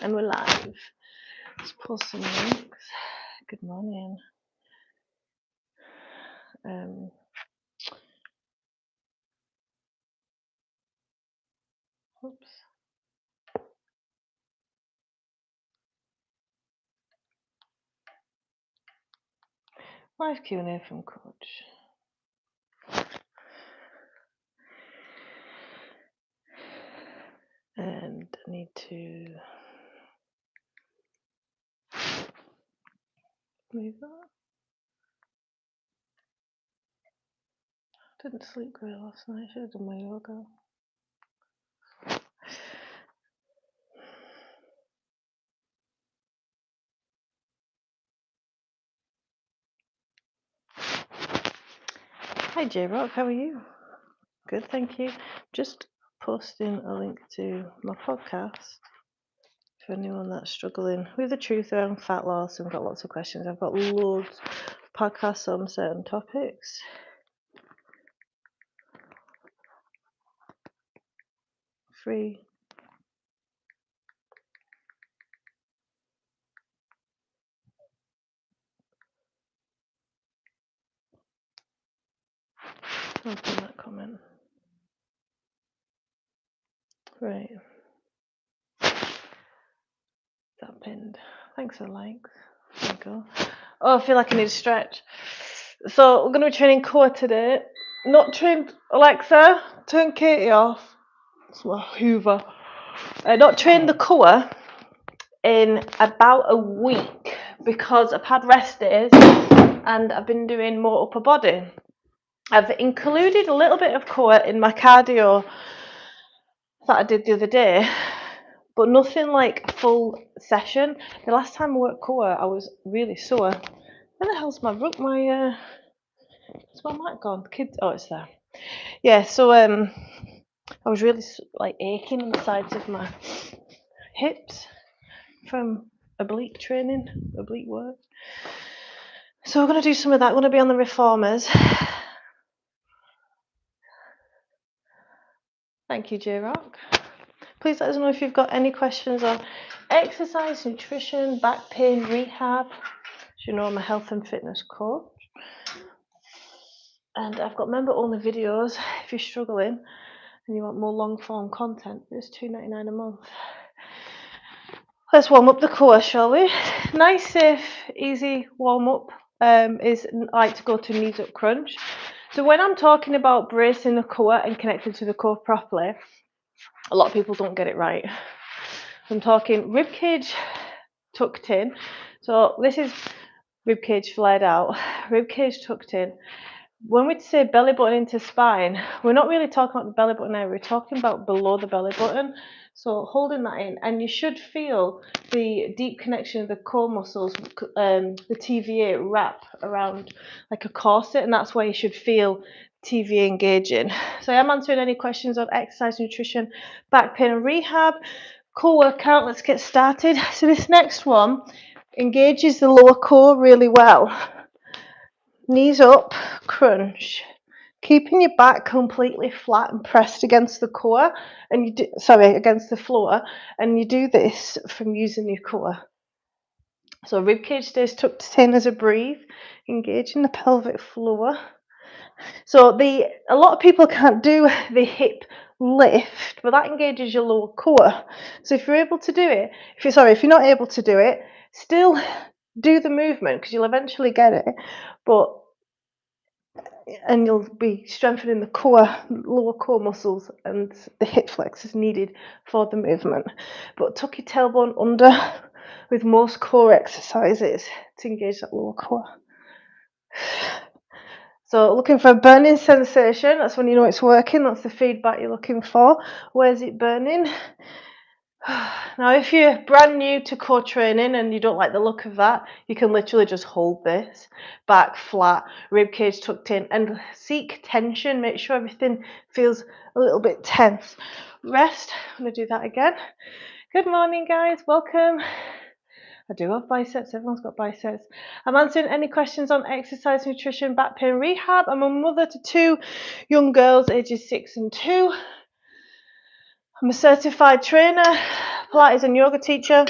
And we're live. Let's post some links. Good morning. Oops. Live Q&A from Coach. And I need to move that. Didn't sleep great last night. Should have done my yoga. Hi J-Rock, how are you? Good, thank you. Just posting a link to my podcast for anyone that's struggling with the truth around fat loss and got lots of questions. I've got loads of podcasts on certain topics. Free. Open that comment. Right. That pinned. Thanks for the likes. There we go. Oh, I feel like I need a stretch. So we're going to be training core today. Not trained Alexa. Turn Katie off. It's my Hoover. Not trained the core in about a week because I've had rest days and I've been doing more upper body. I've included a little bit of core in my cardio that I did the other day, but nothing like a full session. The last time I worked core, I was really sore. Where the hell's my is my mic gone? Kids, oh, it's there. Yeah, so I was really like aching on the sides of my hips from oblique training, oblique work. So we're going to do some of that. We're going to be on the reformers. Thank you, J-Rock. Please let us know if you've got any questions on exercise, nutrition, back pain, rehab. As you know, I'm a health and fitness coach. And I've got member-only videos if you're struggling and you want more long-form content. It's $2.99 a month. Let's warm up the core, shall we? Nice, safe, easy warm-up is I like to go to knees up crunch. So when I'm talking about bracing the core and connecting to the core properly, a lot of people don't get it right. I'm talking rib cage tucked in. So this is rib cage flared out, rib cage tucked in. When we say belly button into spine, we're not really talking about the belly button area, we're talking about below the belly button. So holding that in, and you should feel the deep connection of the core muscles, the TVA wrap around like a corset, and that's where you should feel TVA engaging. So I am answering any questions on exercise, nutrition, back pain and rehab. Core workout, let's get started. So this next one engages the lower core really well. Knees up, crunch. Keeping your back completely flat and pressed against the core, and against the floor, and you do this from using your core. So rib cage stays tucked in as a breathe, engaging the pelvic floor. So a lot of people can't do the hip lift, but that engages your lower core. So if you're able to do it, if you're not able to do it, still do the movement because you'll eventually get it, and you'll be strengthening the lower core muscles, and the hip flex is needed for the movement. But tuck your tailbone under with most core exercises to engage that lower core. So looking for a burning sensation, that's when you know it's working, that's the feedback you're looking for. Where's it burning? Now, if you're brand new to core training and you don't like the look of that, you can literally just hold this, back flat, rib cage tucked in, and seek tension. Make sure everything feels a little bit tense. Rest. I'm going to do that again. Good morning, guys. Welcome. I do have biceps. Everyone's got biceps. I'm answering any questions on exercise, nutrition, back pain, rehab. I'm a mother to 2 young girls, ages 6 and 2. I'm a certified trainer, Pilates and yoga teacher.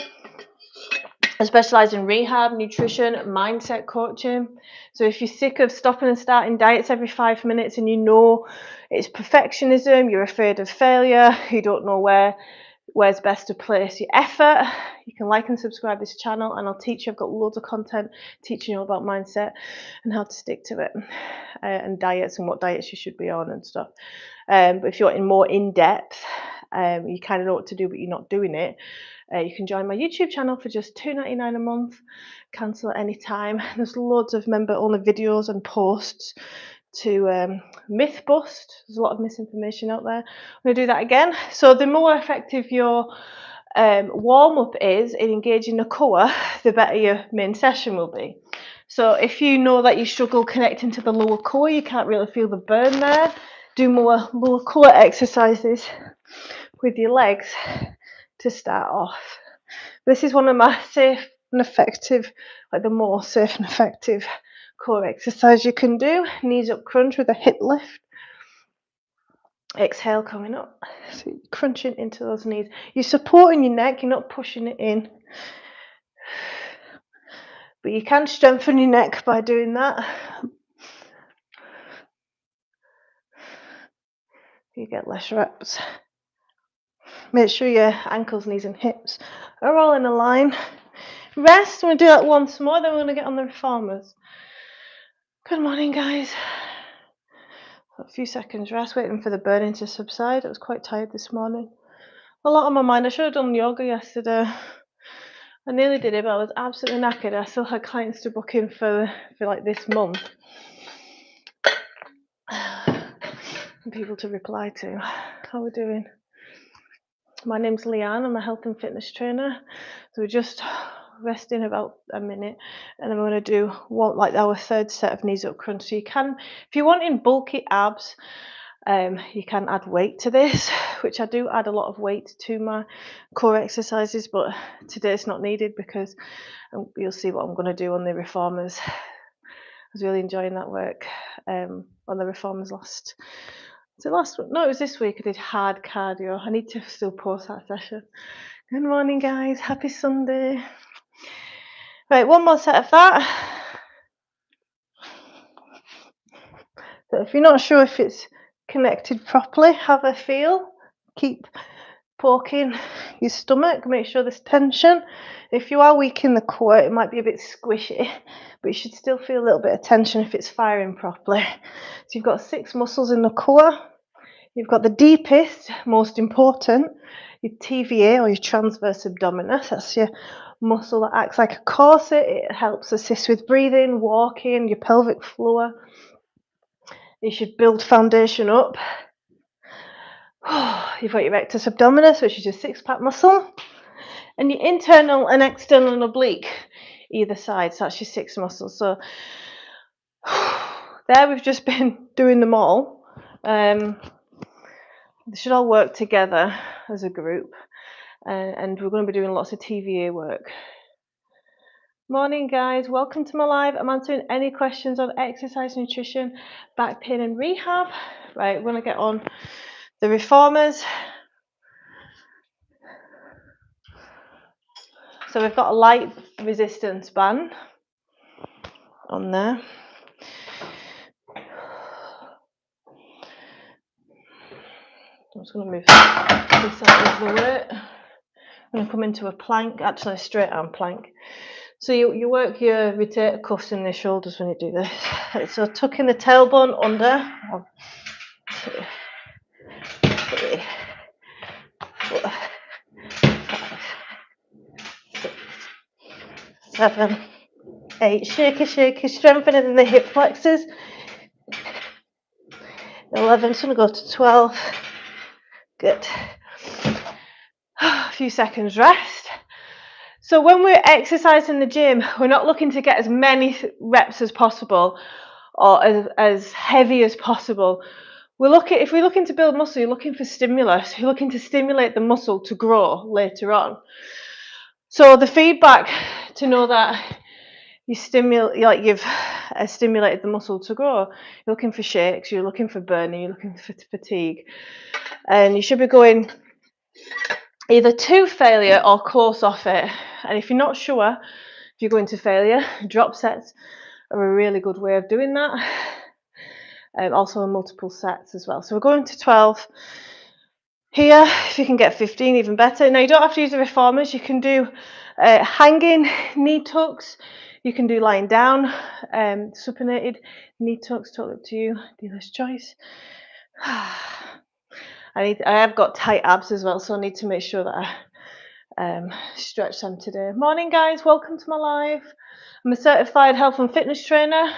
I specialise in rehab, nutrition, mindset coaching. So if you're sick of stopping and starting diets every 5 minutes and you know it's perfectionism, you're afraid of failure, you don't know where's best to place your effort, you can like and subscribe this channel and I'll teach you. I've got loads of content teaching you about mindset and how to stick to it, and diets and what diets you should be on and stuff. But if you're more in depth, you kind of know what to do but you're not doing it, you can join my YouTube channel for just $2.99 a month, cancel at any time. There's loads of member-only videos and posts to myth bust. There's a lot of misinformation out there. I'm going to do that again. So the more effective your warm-up is in engaging the core, the better your main session will be. So if you know that you struggle connecting to the lower core, you can't really feel the burn there, do more lower core exercises with your legs to start off. This is one of my safe and effective, like the more safe and effective core exercise you can do. Knees up crunch with a hip lift. Exhale coming up. So you're crunching into those knees. You're supporting your neck, you're not pushing it in. But you can strengthen your neck by doing that. You get less reps. Make sure your ankles, knees and hips are all in a line. Rest. We're going to do that once more, then we're going to get on the reformers. Good morning, guys. A few seconds rest, waiting for the burning to subside. I was quite tired this morning. A lot on my mind. I should have done yoga yesterday. I nearly did it, but I was absolutely knackered. I still had clients to book in for like this month. And people to reply to. How are we doing? My name's Leanne. I'm a health and fitness trainer. So we're just resting about a minute, and then we're going to do like our third set of knees up crunch. So you can, if you're wanting bulky abs, you can add weight to this, which I do add a lot of weight to my core exercises, but today it's not needed because you'll see what I'm going to do on the reformers. I was really enjoying that work on the reformers last week? No, it was this week. I did hard cardio. I need to still post that session. Good morning, guys. Happy Sunday. Right, one more set of that. So if you're not sure if it's connected properly, have a feel. Keep poking your stomach. Make sure there's tension. If you are weak in the core, it might be a bit squishy, but you should still feel a little bit of tension if it's firing properly. So you've got 6 muscles in the core. You've got the deepest, most important, your TVA or your transverse abdominis. That's your muscle that acts like a corset. It helps assist with breathing, walking, your pelvic floor. You should build foundation up. You've got your rectus abdominis, which is your 6-pack muscle, and your internal and external and oblique either side. So that's your 6 muscles. So there we've just been doing them all. They should all work together as a group, and we're going to be doing lots of TVA work. Morning, guys. Welcome to my live. I'm answering any questions on exercise, nutrition, back pain and rehab. Right, we're going to get on the reformers. So we've got a light resistance band on there. I'm just going to move this out of the way. I'm going to come into a plank, actually a straight arm plank. So you work your rotator cuffs in the shoulders when you do this. So tucking the tailbone under. 1, 2, 3, 4, 5, 6, 7, 8. Shaky, strengthening in the hip flexors. 11, just going to go to 12. Good. A few seconds rest. So when we're exercising in the gym, we're not looking to get as many reps as possible or as heavy as possible. If we're looking to build muscle, you're looking for stimulus. You're looking to stimulate the muscle to grow later on. So the feedback to know that you've stimulated the muscle to grow, you're looking for shakes, you're looking for burning, you're looking for fatigue, and you should be going either to failure or close off it. And if you're not sure if you're going to failure, drop sets are a really good way of doing that. Also multiple sets as well. So we're going to 12 here. If you can get 15, even better. Now you don't have to use the reformers. You can do hanging knee tucks. You can do lying down, supinated knee tucks. Totally up to you. Dealer's choice. I have got tight abs as well, so I need to make sure that I stretch them today. Morning, guys. Welcome to my live. I'm a certified health and fitness trainer,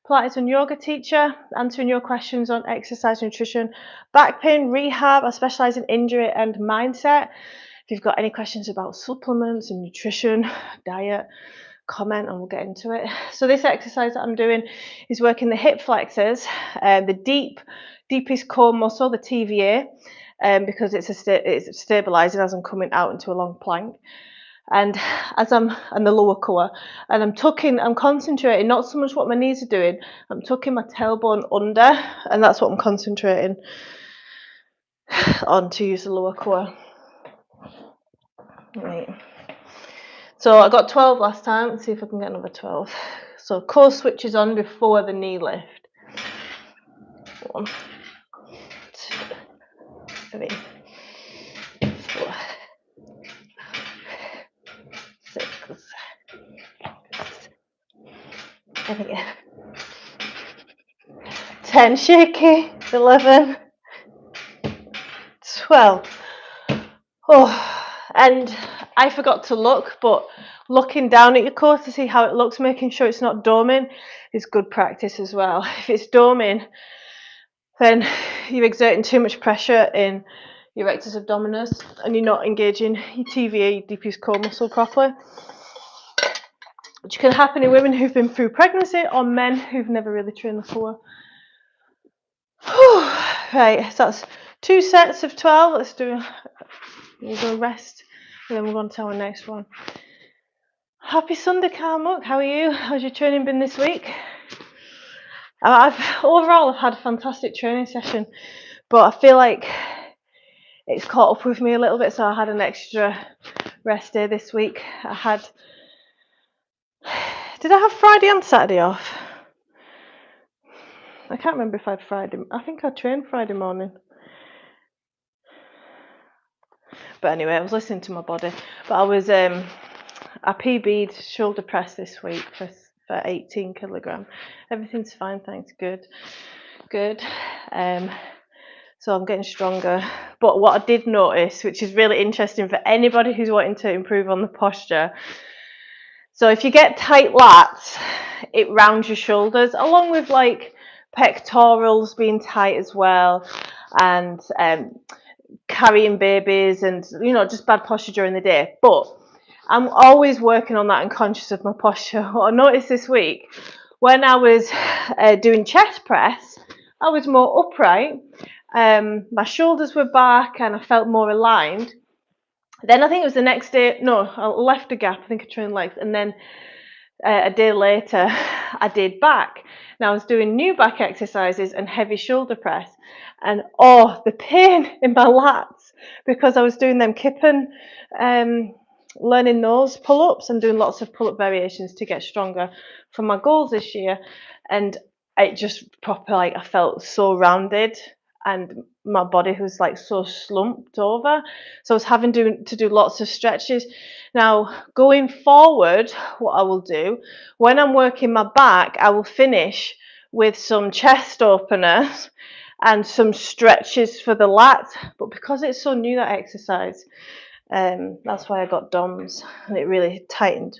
Pilates and yoga teacher, answering your questions on exercise, nutrition, back pain, rehab. I specialise in injury and mindset. If you've got any questions about supplements and nutrition, diet, comment and we'll get into it. So this exercise that I'm doing is working the hip flexors, the deepest core muscle, the TVA, because it's stabilising as I'm coming out into a long plank. And the lower core, and I'm concentrating not so much what my knees are doing, I'm tucking my tailbone under, and that's what I'm concentrating on to use the lower core. Right. So I got 12 last time. Let's see if I can get another 12. So core switches on before the knee lift. 1, 2, 3, 4, 6, 7, 10, shaky, 11, 12. Oh, and I forgot to look, but looking down at your core to see how it looks, making sure it's not doming, is good practice as well. If it's doming, then you're exerting too much pressure in your rectus abdominis and you're not engaging your TVA, your deepest core muscle properly, which can happen in women who've been through pregnancy or men who've never really trained the core. Right, so that's 2 sets of 12. Let's do we'll go rest and then we'll go on to our next one. Happy Sunday, Carmuk. How are you? How's your training been this week? Overall I've had a fantastic training session, but I feel like it's caught up with me a little bit, so I had an extra rest day this week. Did I have Friday and Saturday off? I can't remember if I had Friday. I think I trained Friday morning. But anyway, I was listening to my body. But I was I PB'd shoulder press this week for 18 kilogram. Everything's fine, thanks. Good. So I'm getting stronger. But what I did notice, which is really interesting for anybody who's wanting to improve on the posture, so if you get tight lats, it rounds your shoulders, along with like pectorals being tight as well, and carrying babies and, you know, just bad posture during the day. But I'm always working on that and conscious of my posture. What I noticed this week, when I was doing chest press, I was more upright, my shoulders were back and I felt more aligned. Then I think it was the next day, no, I left a gap, I think I trained legs, and then a day later I did back. Now I was doing new back exercises and heavy shoulder press, and the pain in my lats, because I was doing them kippen, learning those pull-ups and doing lots of pull-up variations to get stronger for my goals this year, and it just proper, like, I felt so rounded and my body was like so slumped over, so I was having to do lots of stretches. Now going forward, what I will do when I'm working my back, I will finish with some chest openers and some stretches for the lats, but because it's so new, that exercise, that's why I got DOMS, and it really tightened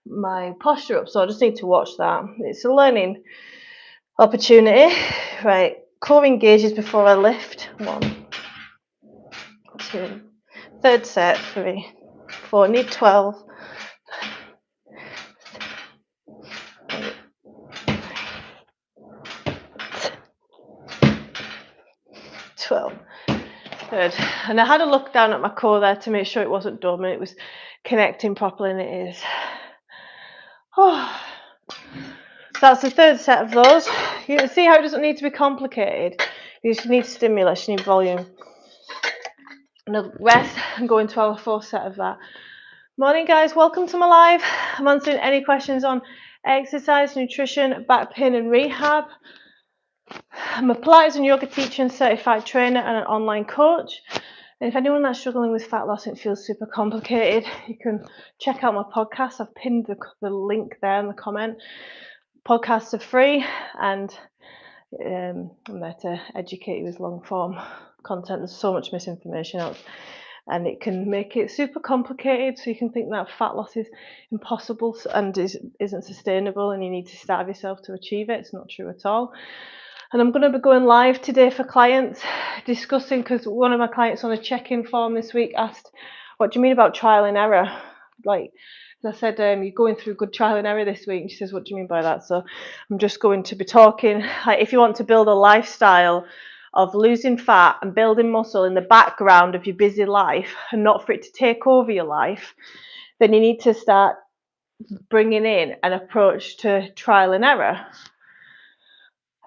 my posture up, so I just need to watch that. It's a learning opportunity. Right, core engages before I lift. 1, 2, third set, 3, 4, need 12. 12. Good. And I had a look down at my core there to make sure it wasn't dumb and it was connecting properly, and it is. So that's the third set of those. You can see how it doesn't need to be complicated. You just need stimulus, you need volume. and a rest and go into our fourth set of that. Morning guys, welcome to my live. I'm answering any questions on exercise, nutrition, back pain and rehab. I'm a Pilates and yoga teacher and certified trainer and an online coach. And if anyone that's struggling with fat loss and it feels super complicated, you can check out my podcast. I've pinned the link there in the comment. Podcasts are free, and I'm there to educate you with long form content. There's so much misinformation out, and it can make it super complicated, so you can think that fat loss is impossible and isn't sustainable and you need to starve yourself to achieve it. It's not true at all. And I'm going to be going live today for clients, discussing, because one of my clients on a check-in form this week asked, what do you mean about trial and error? Like, as I said, you're going through good trial and error this week. And she says, what do you mean by that? So I'm just going to be talking, like, if you want to build a lifestyle of losing fat and building muscle in the background of your busy life and not for it to take over your life, then you need to start bringing in an approach to trial and error.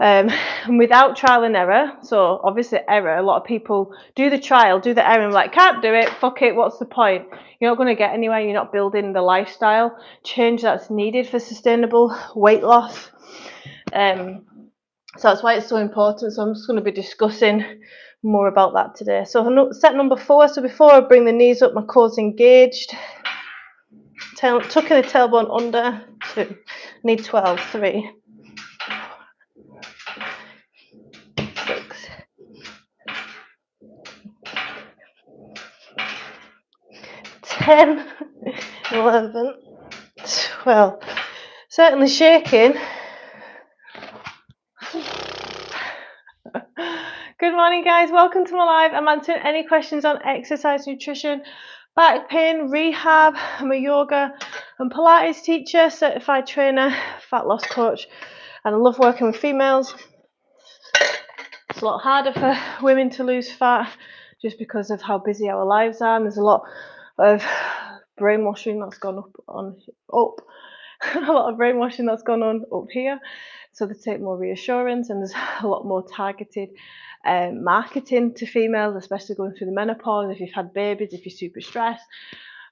And without trial and error, so obviously error, a lot of people do the trial, do the error, and like, can't do it, fuck it, what's the point? You're not going to get anywhere, you're not building the lifestyle change that's needed for sustainable weight loss. So that's why it's so important. So I'm just going to be discussing more about that today. So set number 4, so before I bring the knees up, my core's engaged. Tucking the tailbone under, 2, need 12, 3. 6, 10, 11, 12. Certainly shaking. Good morning guys, welcome to my live. I'm answering any questions on exercise, nutrition, back pain, rehab. I'm a yoga and Pilates teacher, certified trainer, fat loss coach, and I love working with females. It's a lot harder for women to lose fat just because of how busy our lives are, and there's a lot of brainwashing that's gone up. A lot of brainwashing that's gone on up here, so they take more reassurance, and there's a lot more targeted marketing to females, especially going through the menopause, if you've had babies, if you're super stressed.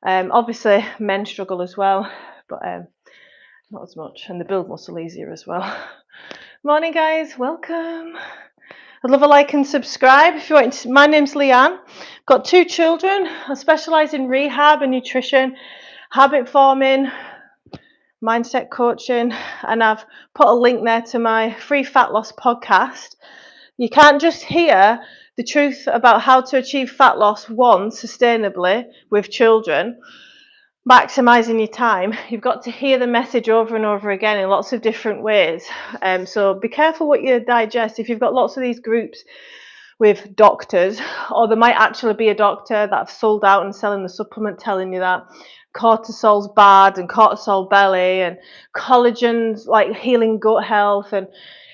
Obviously men struggle as well, but not as much, and they build muscle easier as well. Morning guys, welcome. I'd love a like and subscribe if you want. My name's Leanne. Got 2 children. I specialise in rehab and nutrition, habit forming, mindset coaching, and I've put a link there to my free fat loss podcast. You can't just hear the truth about how to achieve fat loss sustainably with children, maximizing your time. You've got to hear the message over and over again in lots of different ways. So be careful what you digest. If you've got lots of these groups with doctors, or there might actually be a doctor that's sold out and selling the supplement telling you that cortisol's bad and cortisol belly and collagen's like healing gut health, and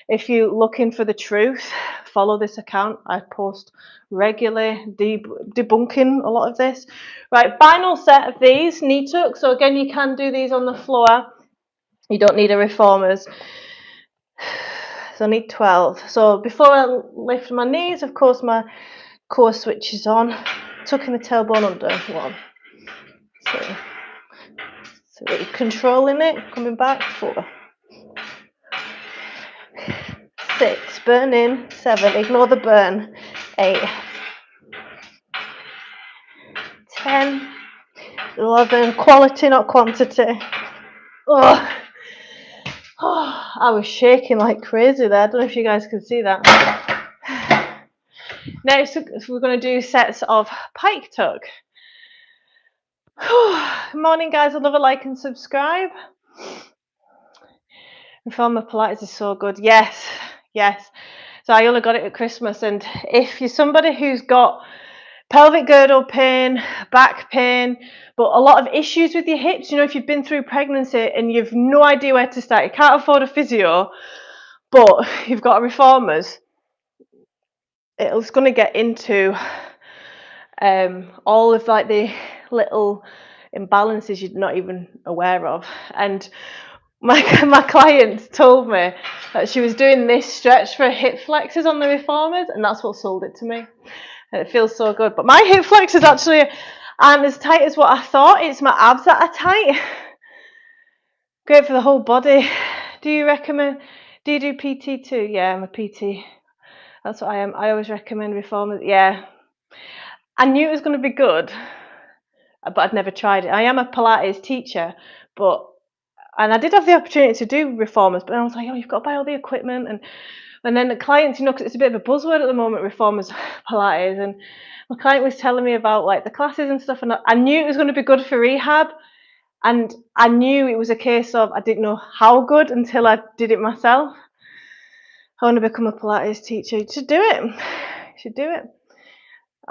if you're looking for the truth, follow this account. I post regularly debunking a lot of this. Right, final set of these knee tucks. So again, you can do these on the floor. You don't need a reformers. So I need 12. So before I lift my knees, of course, my core switches on. Tucking the tailbone under. 1, 2, 3. Controlling it. Coming back. 4. 6. Burn in. 7. Ignore the burn. 8. 10. 11. Quality, not quantity. Oh, I was shaking like crazy there. I don't know if you guys can see that. Next, we're going to do sets of pike tuck. Good morning, guys. I'd love a like and subscribe. Reformer Pilates is so good. Yes. So I only got it at Christmas, and if you're somebody who's got pelvic girdle pain, back pain, but a lot of issues with your hips, if you've been through pregnancy and you've no idea where to start, you can't afford a physio, but you've got reformers, it's going to get into all of like the little imbalances you're not even aware of. And my client told me that she was doing this stretch for hip flexors on the reformers, and that's what sold it to me. and it feels so good. But my hip flexors actually aren't as tight as what I thought. It's my abs that are tight. Great for the whole body. Do you do PT too? Yeah, I'm a PT. That's what I am. I always recommend reformers. Yeah. I knew it was going to be good, but I'd never tried it. I am a Pilates teacher, and I did have the opportunity to do reformers, but I was like, oh, you've got to buy all the equipment. And then the clients, because it's a bit of a buzzword at the moment, reformers Pilates. And my client was telling me about like the classes and stuff. And I knew it was going to be good for rehab. And I knew it was a case of I didn't know how good until I did it myself. I want to become a Pilates teacher. You should do it. You should do it.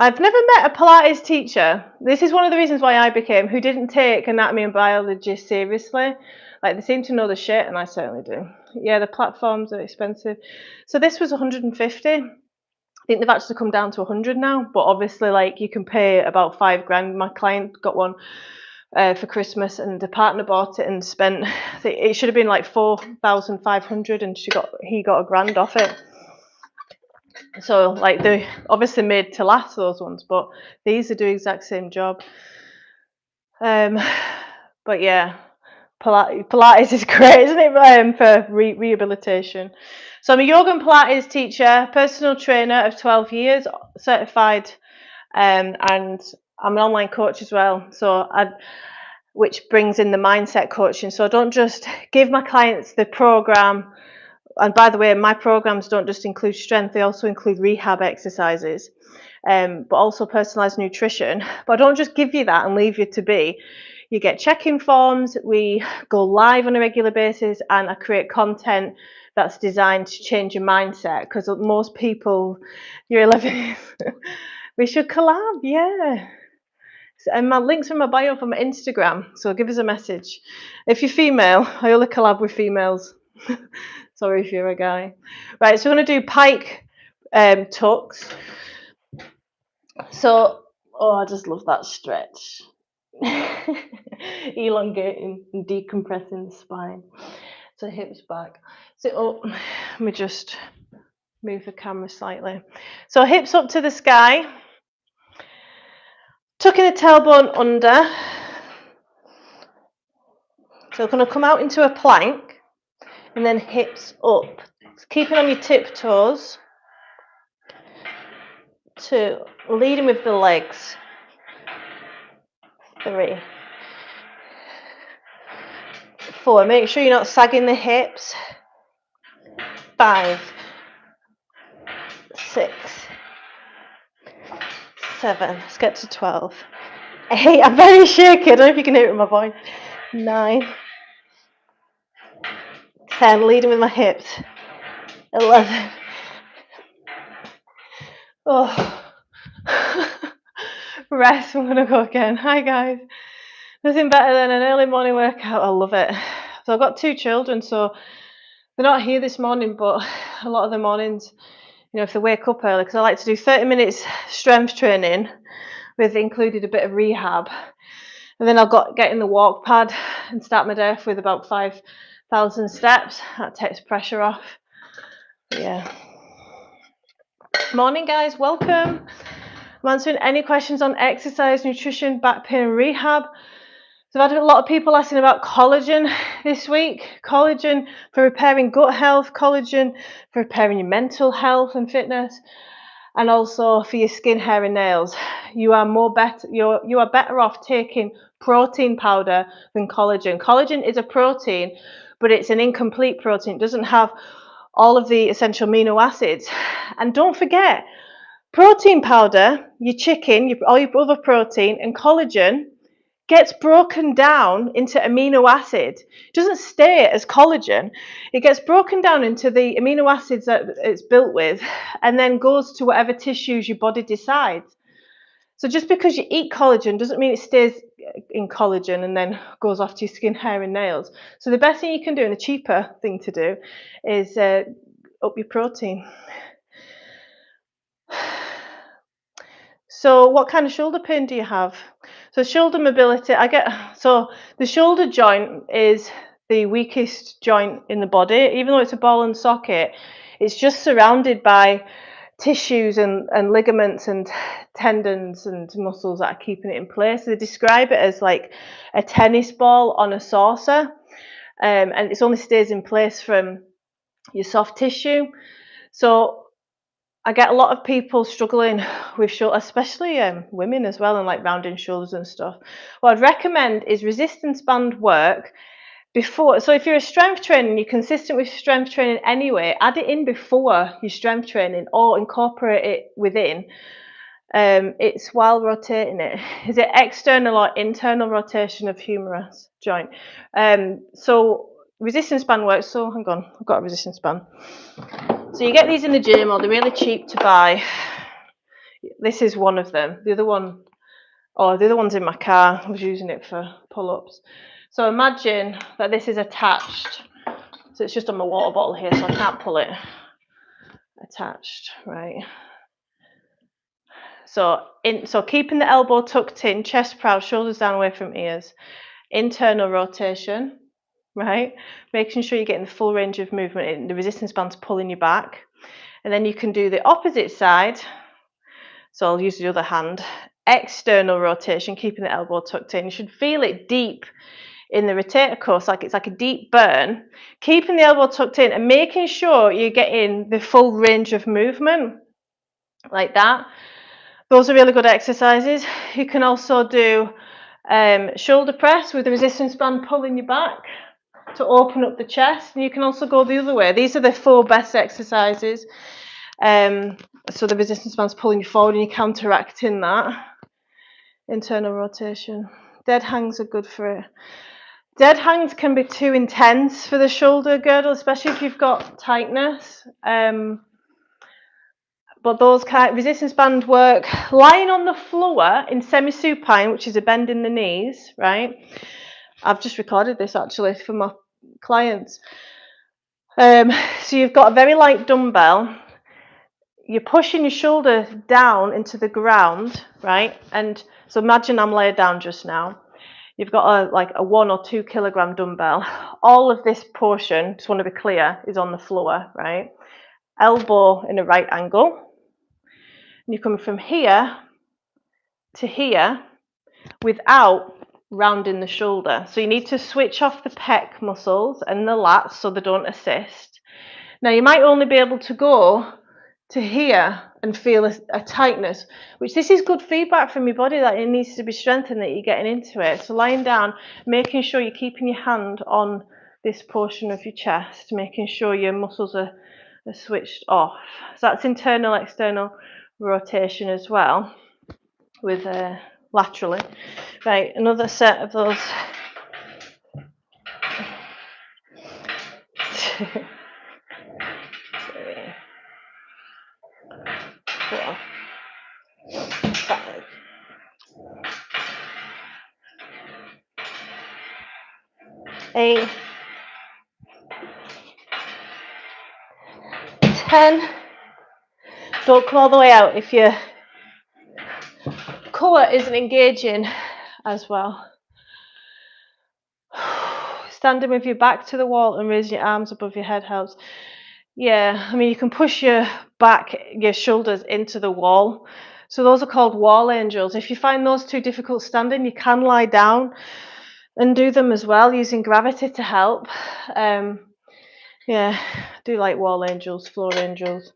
I've never met a Pilates teacher. This is one of the reasons why I became, who didn't take anatomy and biology seriously. Like, they seem to know the shit, and I certainly do. Yeah, the platforms are expensive. So this was 150. I think they've actually come down to 100 now, but obviously, like, you can pay about $5,000. My client got one for Christmas, and the partner bought it and spent, it should have been like 4,500, and he got $1,000 off it. So, like, they're obviously made to last, those ones, but these do the exact same job. But yeah, Pilates is great, isn't it, for rehabilitation? So I'm a yoga and Pilates teacher, personal trainer of 12 years, certified, and I'm an online coach as well. Which brings in the mindset coaching. So I don't just give my clients the program. And by the way, my programs don't just include strength, they also include rehab exercises, but also personalized nutrition. But I don't just give you that and leave you to be. You get check-in forms, we go live on a regular basis, and I create content that's designed to change your mindset, because most people, you're 11, we should collab, yeah. And my links are in my bio for my Instagram, so give us a message. If you're female, I only collab with females. Sorry if you're a guy. Right, so we're going to do pike tucks. So, I just love that stretch. Elongating and decompressing the spine. So hips back. Sit up. Let me just move the camera slightly. So hips up to the sky. Tucking the tailbone under. So we're going to come out into a plank, and then hips up. Keeping on your tiptoes. 2, leading with the legs. 3, 4, make sure you're not sagging the hips. 5, 6, 7, let's get to 12. 8, I'm very shaky, I don't know if you can hear it in my voice. 9, 10, leading with my hips. 11. Rest, I'm gonna go again. Hi guys. Nothing better than an early morning workout. I love it. So I've got 2 children, so they're not here this morning, but a lot of the mornings, if they wake up early, because I like to do 30 minutes strength training with included a bit of rehab, and then I'll get in the walk pad and start my day off with about 5,000 steps. That takes pressure off. Yeah. Morning guys, welcome. I'm answering any questions on exercise, nutrition, back pain and rehab. So I've had a lot of people asking about collagen this week. Collagen for repairing gut health, collagen for repairing your mental health and fitness, and also for your skin, hair and nails. You are better off taking protein powder than collagen. Collagen is a protein, but it's an incomplete protein. It doesn't have all of the essential amino acids. And don't forget, protein powder, your chicken, all your other protein, and collagen gets broken down into amino acid. It doesn't stay as collagen. It gets broken down into the amino acids that it's built with, and then goes to whatever tissues your body decides. So just because you eat collagen doesn't mean it stays in collagen and then goes off to your skin, hair and nails. So the best thing you can do, and the cheaper thing to do, is up your protein. So what kind of shoulder pain do you have? So shoulder mobility, so the shoulder joint is the weakest joint in the body. Even though it's a ball and socket, it's just surrounded by tissues and ligaments and tendons and muscles that are keeping it in place. They describe it as like a tennis ball on a saucer, and it only stays in place from your soft tissue. So I get a lot of people struggling with shoulders, especially women as well, and like rounding shoulders and stuff. What I'd recommend is resistance band work before. So if you're a strength trainer and you're consistent with strength training anyway, add it in before your strength training or incorporate it within. It's while rotating it. Is it external or internal rotation of humerus joint? So resistance band works. So hang on, I've got a resistance band. So you get these in the gym, or they're really cheap to buy. This is one of them. The other one's in my car. I was using it for pull-ups. So imagine that this is attached. So it's just on my water bottle here, so I can't pull it. Attached, right? So keeping the elbow tucked in, chest proud, shoulders down away from ears. Internal rotation, right? Making sure you're getting the full range of movement. The resistance band's pulling you back. And then you can do the opposite side. So I'll use the other hand. External rotation, keeping the elbow tucked in. You should feel it deep in the rotator cuff, like it's like a deep burn. Keeping the elbow tucked in and making sure you're getting the full range of movement, like that. Those are really good exercises. You can also do shoulder press with the resistance band pulling you back to open up the chest. And you can also go the other way. These are the 4 best exercises. So the resistance band's pulling you forward and you're counteracting that. Internal rotation. Dead hangs are good for it. Dead hangs can be too intense for the shoulder girdle, especially if you've got tightness. But those kind of resistance band work lying on the floor in semi-supine, which is a bend in the knees, right? I've just recorded this actually for my clients. So you've got a very light dumbbell. You're pushing your shoulder down into the ground, right? And so imagine I'm laid down just now. You've got a 1 or 2 kilogram dumbbell. All of this portion, just want to be clear, is on the floor, right? Elbow in a right angle. And you're coming from here to here without rounding the shoulder. So you need to switch off the pec muscles and the lats so they don't assist. Now you might only be able to go to here and feel a tightness, which this is good feedback from your body that it needs to be strengthened, that you're getting into it. So lying down, making sure you're keeping your hand on this portion of your chest, making sure your muscles are switched off. So that's internal, external rotation as well, with laterally. Right, another set of those. Four, 5, 8, 10. Don't come all the way out if your core isn't engaging as well. Standing with your back to the wall and raising your arms above your head helps. Yeah, I mean, you can push your shoulders into the wall. So those are called wall angels. If you find those too difficult standing, you can lie down and do them as well, using gravity to help. Yeah, do like wall angels, floor angels.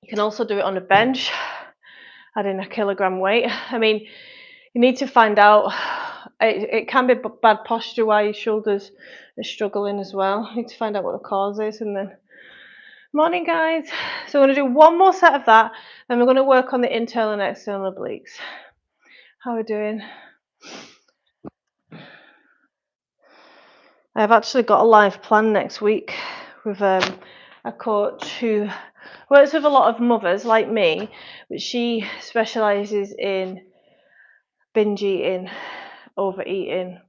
You can also do it on a bench, adding a kilogram weight. I mean, you need to find out, it can be bad posture why your shoulders are struggling as well. You need to find out what the cause is. And then, morning guys. So we're going to do one more set of that, then we're going to work on the internal and external obliques. How are we doing? I've actually got a live plan next week with a coach who works with a lot of mothers like me, but she specialises in binge eating, overeating.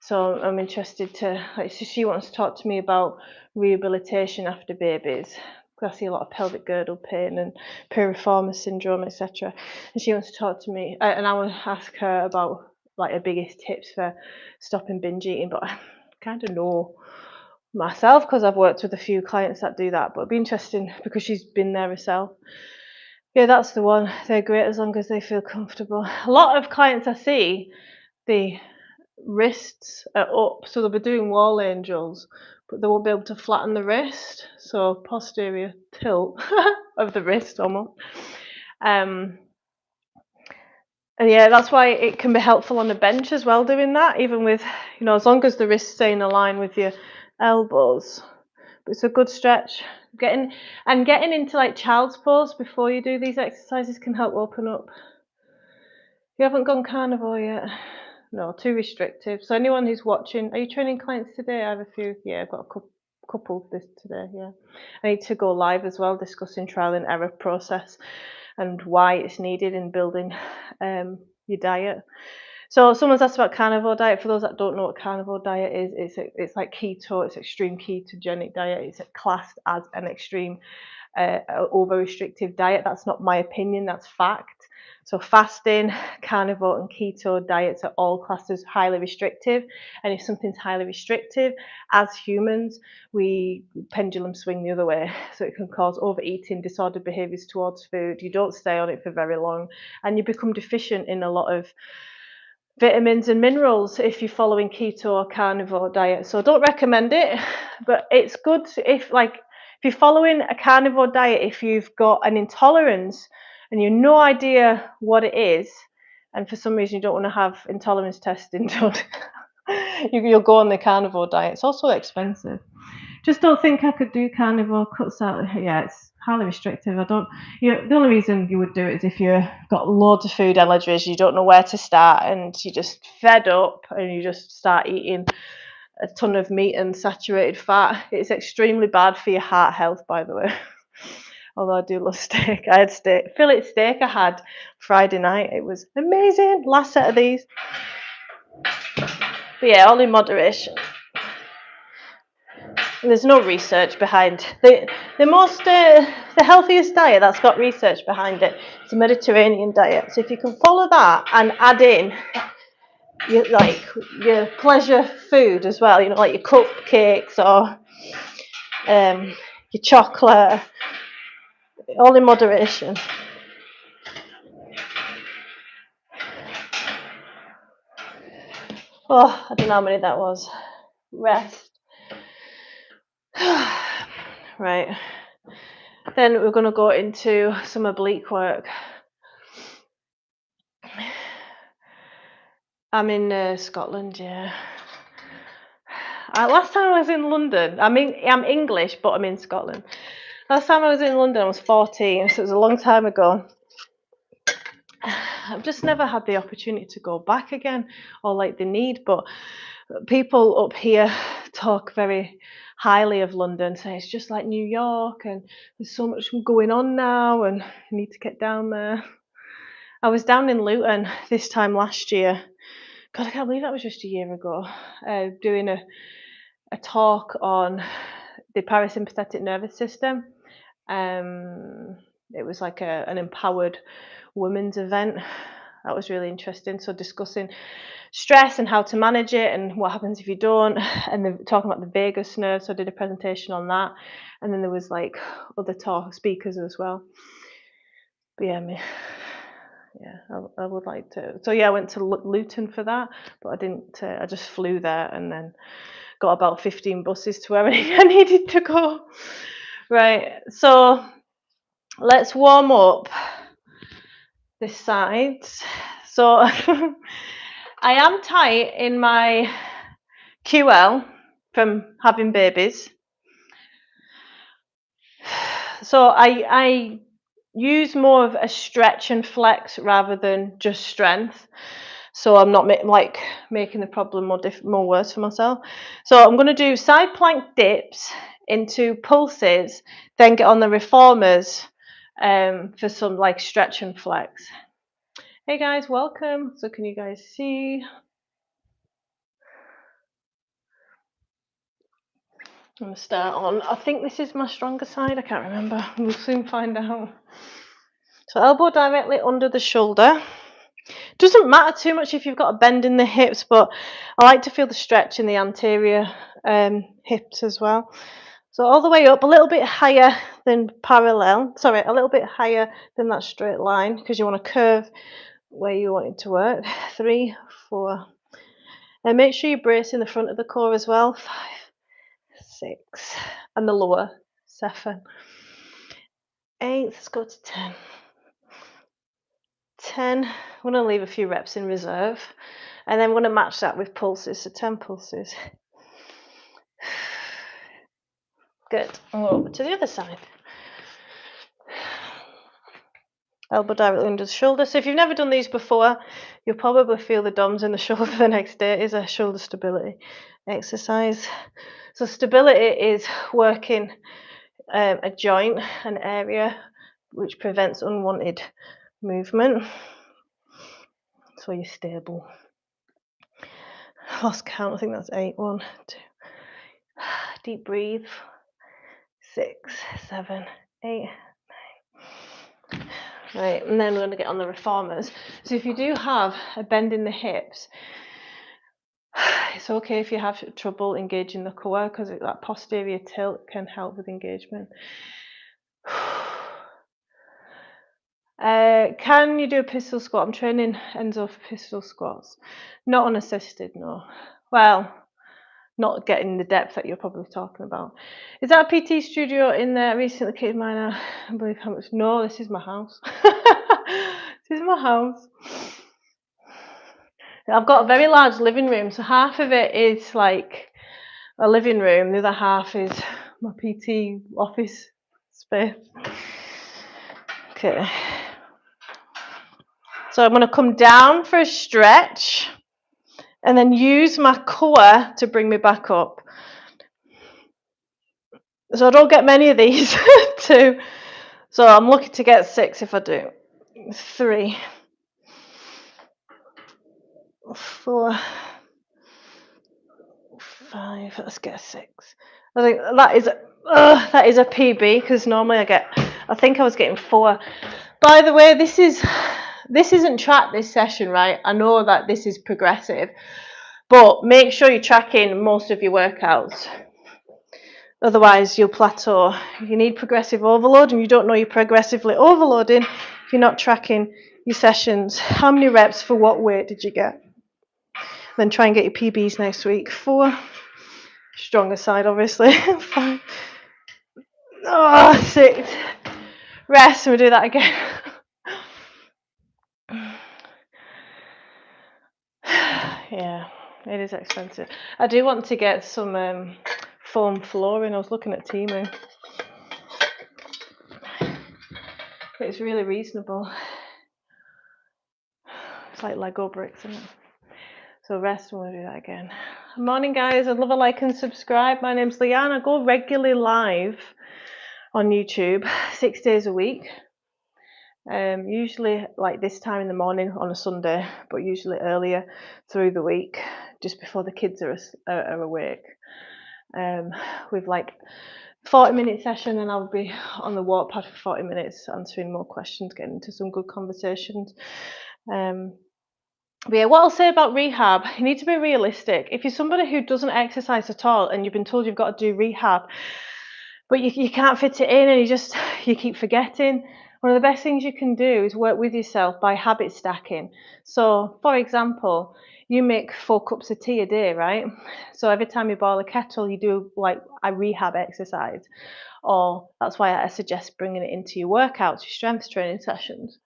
So I'm interested to, so she wants to talk to me about rehabilitation after babies, because I see a lot of pelvic girdle pain and piriformis syndrome, etc. And she wants to talk to me, and I want to ask her about like her biggest tips for stopping binge eating, but I kind of know myself because I've worked with a few clients that do that, but it'd be interesting because she's been there herself. Yeah, that's the one. They're great as long as they feel comfortable. A lot of clients I see, the wrists are up, so they'll be doing wall angels, but they won't be able to flatten the wrist, so posterior tilt of the wrist almost. Um, and yeah, that's why it can be helpful on the bench as well, doing that, even with, as long as the wrists stay in line with your elbows. But it's a good stretch. Getting into like child's pose before you do these exercises can help open up. You haven't gone carnivore yet? No, too restrictive. So anyone who's watching, are you training clients today? I have a few. Yeah, I've got a couple this today. Yeah, I need to go live as well, discussing trial and error process and why it's needed in building your diet. So someone's asked about carnivore diet. For those that don't know what carnivore diet is, it's like keto. It's extreme ketogenic diet. It's classed as an extreme over restrictive diet. That's not my opinion. That's fact. So fasting, carnivore and keto diets are all classed as highly restrictive. And if something's highly restrictive, as humans, we pendulum swing the other way. So it can cause overeating, disordered behaviours towards food. You don't stay on it for very long and you become deficient in a lot of vitamins and minerals if you're following keto or carnivore diet. So I don't recommend it, but it's good if you're following a carnivore diet, if you've got an intolerance and you've no idea what it is, and for some reason you don't want to have intolerance testing done, you'll go on the carnivore diet. It's also expensive. Just don't think I could do carnivore. Cuts out. Yeah, it's highly restrictive. The only reason you would do it is if you've got loads of food allergies, you don't know where to start, and you're just fed up, and you just start eating a ton of meat and saturated fat. It's extremely bad for your heart health, by the way. Although I do love steak. I had fillet steak I had Friday night. It was amazing. Last set of these. But yeah, all in moderation. There's no research behind the healthiest diet that's got research behind it. It's a Mediterranean diet. So if you can follow that and add in your pleasure food as well, like your cupcakes or your chocolate, all in moderation. Oh, I don't know how many that was. Rest. Right. Then we're going to go into some oblique work. I'm in Scotland, yeah. Last time I was in London, I'm English, but I'm in Scotland. Last time I was in London, I was 14, so it was a long time ago. I've just never had the opportunity to go back again, or like the need, but people up here talk very highly of London, say it's just like New York and there's so much going on now and you need to get down there. I was down in Luton this time last year. God, I can't believe that was just a year ago, doing a talk on the parasympathetic nervous system. It was like an empowered women's event. That was really interesting. So discussing stress and how to manage it and what happens if you don't, and then talking about the vagus nerve. So I did a presentation on that, and then there was like other speakers as well. But yeah, I would like to. So yeah, I went to Luton for that, but I didn't. I just flew there and then got about 15 buses to where I needed to go. Right, so let's warm up this side. So I am tight in my QL from having babies. So I use more of a stretch and flex rather than just strength. So I'm not making the problem more worse for myself. So I'm going to do side plank dips into pulses, then get on the reformers for some like stretch and flex. Hey guys, welcome. So can you guys see? I'm going to start on, I think this is my stronger side. I can't remember. We'll soon find out. So elbow directly under the shoulder. Doesn't matter too much if you've got a bend in the hips, but I like to feel the stretch in the anterior hips as well. So all the way up, a little bit higher than parallel. Sorry, a little bit higher than that straight line because you want to curve where you want it to work. 3, 4. And make sure you brace in the front of the core as well. 5, 6. And the lower. 7, 8. Let's go to 10. 10. I'm going to leave a few reps in reserve. And then I'm going to match that with pulses. So 10 pulses. Good. And we're over to the other side. Elbow directly under the shoulder. So if you've never done these before, you'll probably feel the DOMs in the shoulder the next day. It is a shoulder stability exercise. So stability is working a joint, an area which prevents unwanted movement. So you're stable. Lost count, I think that's 8. 1, 2. Deep breathe. 6, 7, 8. Right, and then we're going to get on the reformers. So if you do have a bend in the hips, it's okay if you have trouble engaging the core because that posterior tilt can help with engagement. Can you do a pistol squat? I'm training Enzo for pistol squats. Not unassisted, no. Well, not getting the depth that you're probably talking about. Is that a PT studio in there? Recently located mine. I believe how much. No, this is my house. This is my house. I've got a very large living room, so half of it is like a living room, the other half is my PT office space. Okay. So I'm going to come down for a stretch and then use my core to bring me back up. So I don't get many of these. 2. So I'm lucky to get 6 if I do. 3, 4, 5. Let's get a 6. I think that is a PB because normally I think I was getting 4. By the way, this isn't tracked this session, right? I know that this is progressive, but make sure you're tracking most of your workouts. Otherwise, you'll plateau. You need progressive overload, and you don't know you're progressively overloading if you're not tracking your sessions. How many reps for what weight did you get? Then try and get your PBs next week. 4. Stronger side, obviously. 5. 6. Rest, and we'll do that again. Yeah, it is expensive. I do want to get some foam flooring. I was looking at Temu. It's really reasonable. It's like Lego bricks, isn't it? So rest, and we'll do that again. Morning, guys. I'd love a like and subscribe. My name's Leanne. I go regularly live on YouTube 6 days a week. Usually like this time in the morning on a Sunday, but usually earlier through the week, just before the kids are awake. With like 40-minute session, and I'll be on the walk pad for 40 minutes answering more questions, getting into some good conversations. But yeah, what I'll say about rehab, you need to be realistic. If you're somebody who doesn't exercise at all and you've been told you've got to do rehab, but you can't fit it in and you keep forgetting, one of the best things you can do is work with yourself by habit stacking. So, for example, you make 4 cups of tea a day, right? So every time you boil a kettle, you do like a rehab exercise. Or that's why I suggest bringing it into your workouts, your strength training sessions.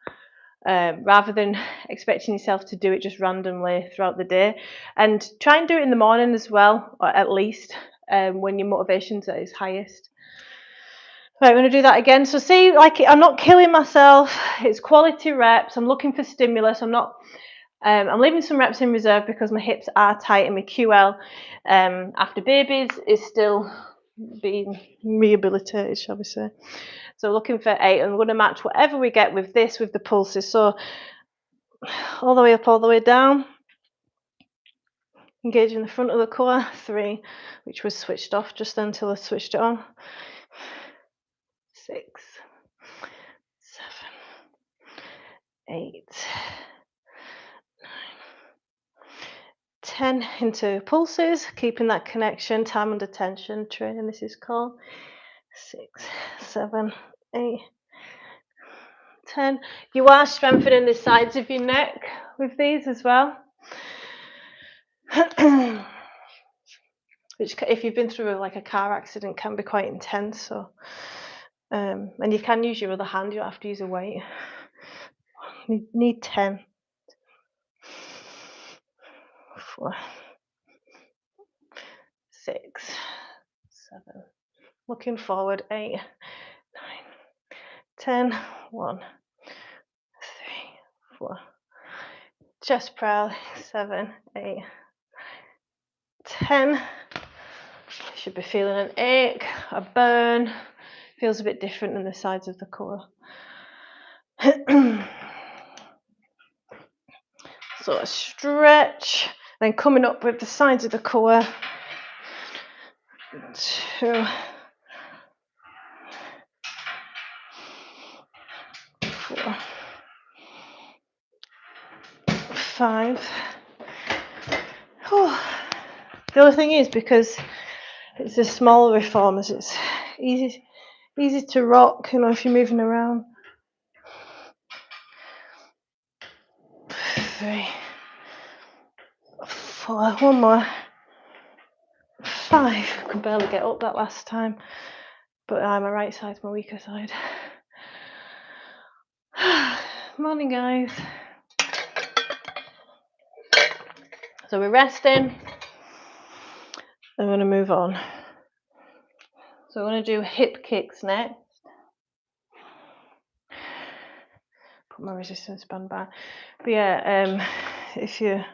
Rather than expecting yourself to do it just randomly throughout the day. And try and do it in the morning as well, or at least when your motivation's at its highest. Right, I'm going to do that again. So see, like I'm not killing myself. It's quality reps. I'm looking for stimulus. I'm leaving some reps in reserve because my hips are tight and my QL after babies is still being rehabilitated, shall we say. So looking for 8, and we're going to match whatever we get with this, with the pulses. So all the way up, all the way down. Engaging the front of the core. 3, which was switched off just then until I switched it on. 6, 7, 8, 9, 10. 10 into pulses, keeping that connection, time under tension training, this is called. 6, 7, 8, 10. You are strengthening the sides of your neck with these as well. Which, if you've been through like a car accident, can be quite intense. So, and you can use your other hand. You don't have to use a weight. You need 10. 4, 6, 7. Looking forward. 8, 9, 10. 1, 3, 4. Chest proud. 7, 8, 10. Should be feeling an ache, a burn. Feels a bit different than the sides of the core. So a stretch, then coming up with the sides of the core. 2, 4, 5. Oh. The other thing is, because it's a smaller reformers, it's easy to rock, you know, if you're moving around. 3, 4, one more. 5. I could barely get up that last time, but my right side's my weaker side. Morning, guys. So we're resting. I'm going to move on. So we're going to do hip kicks next. Put my resistance band back. But yeah, if you're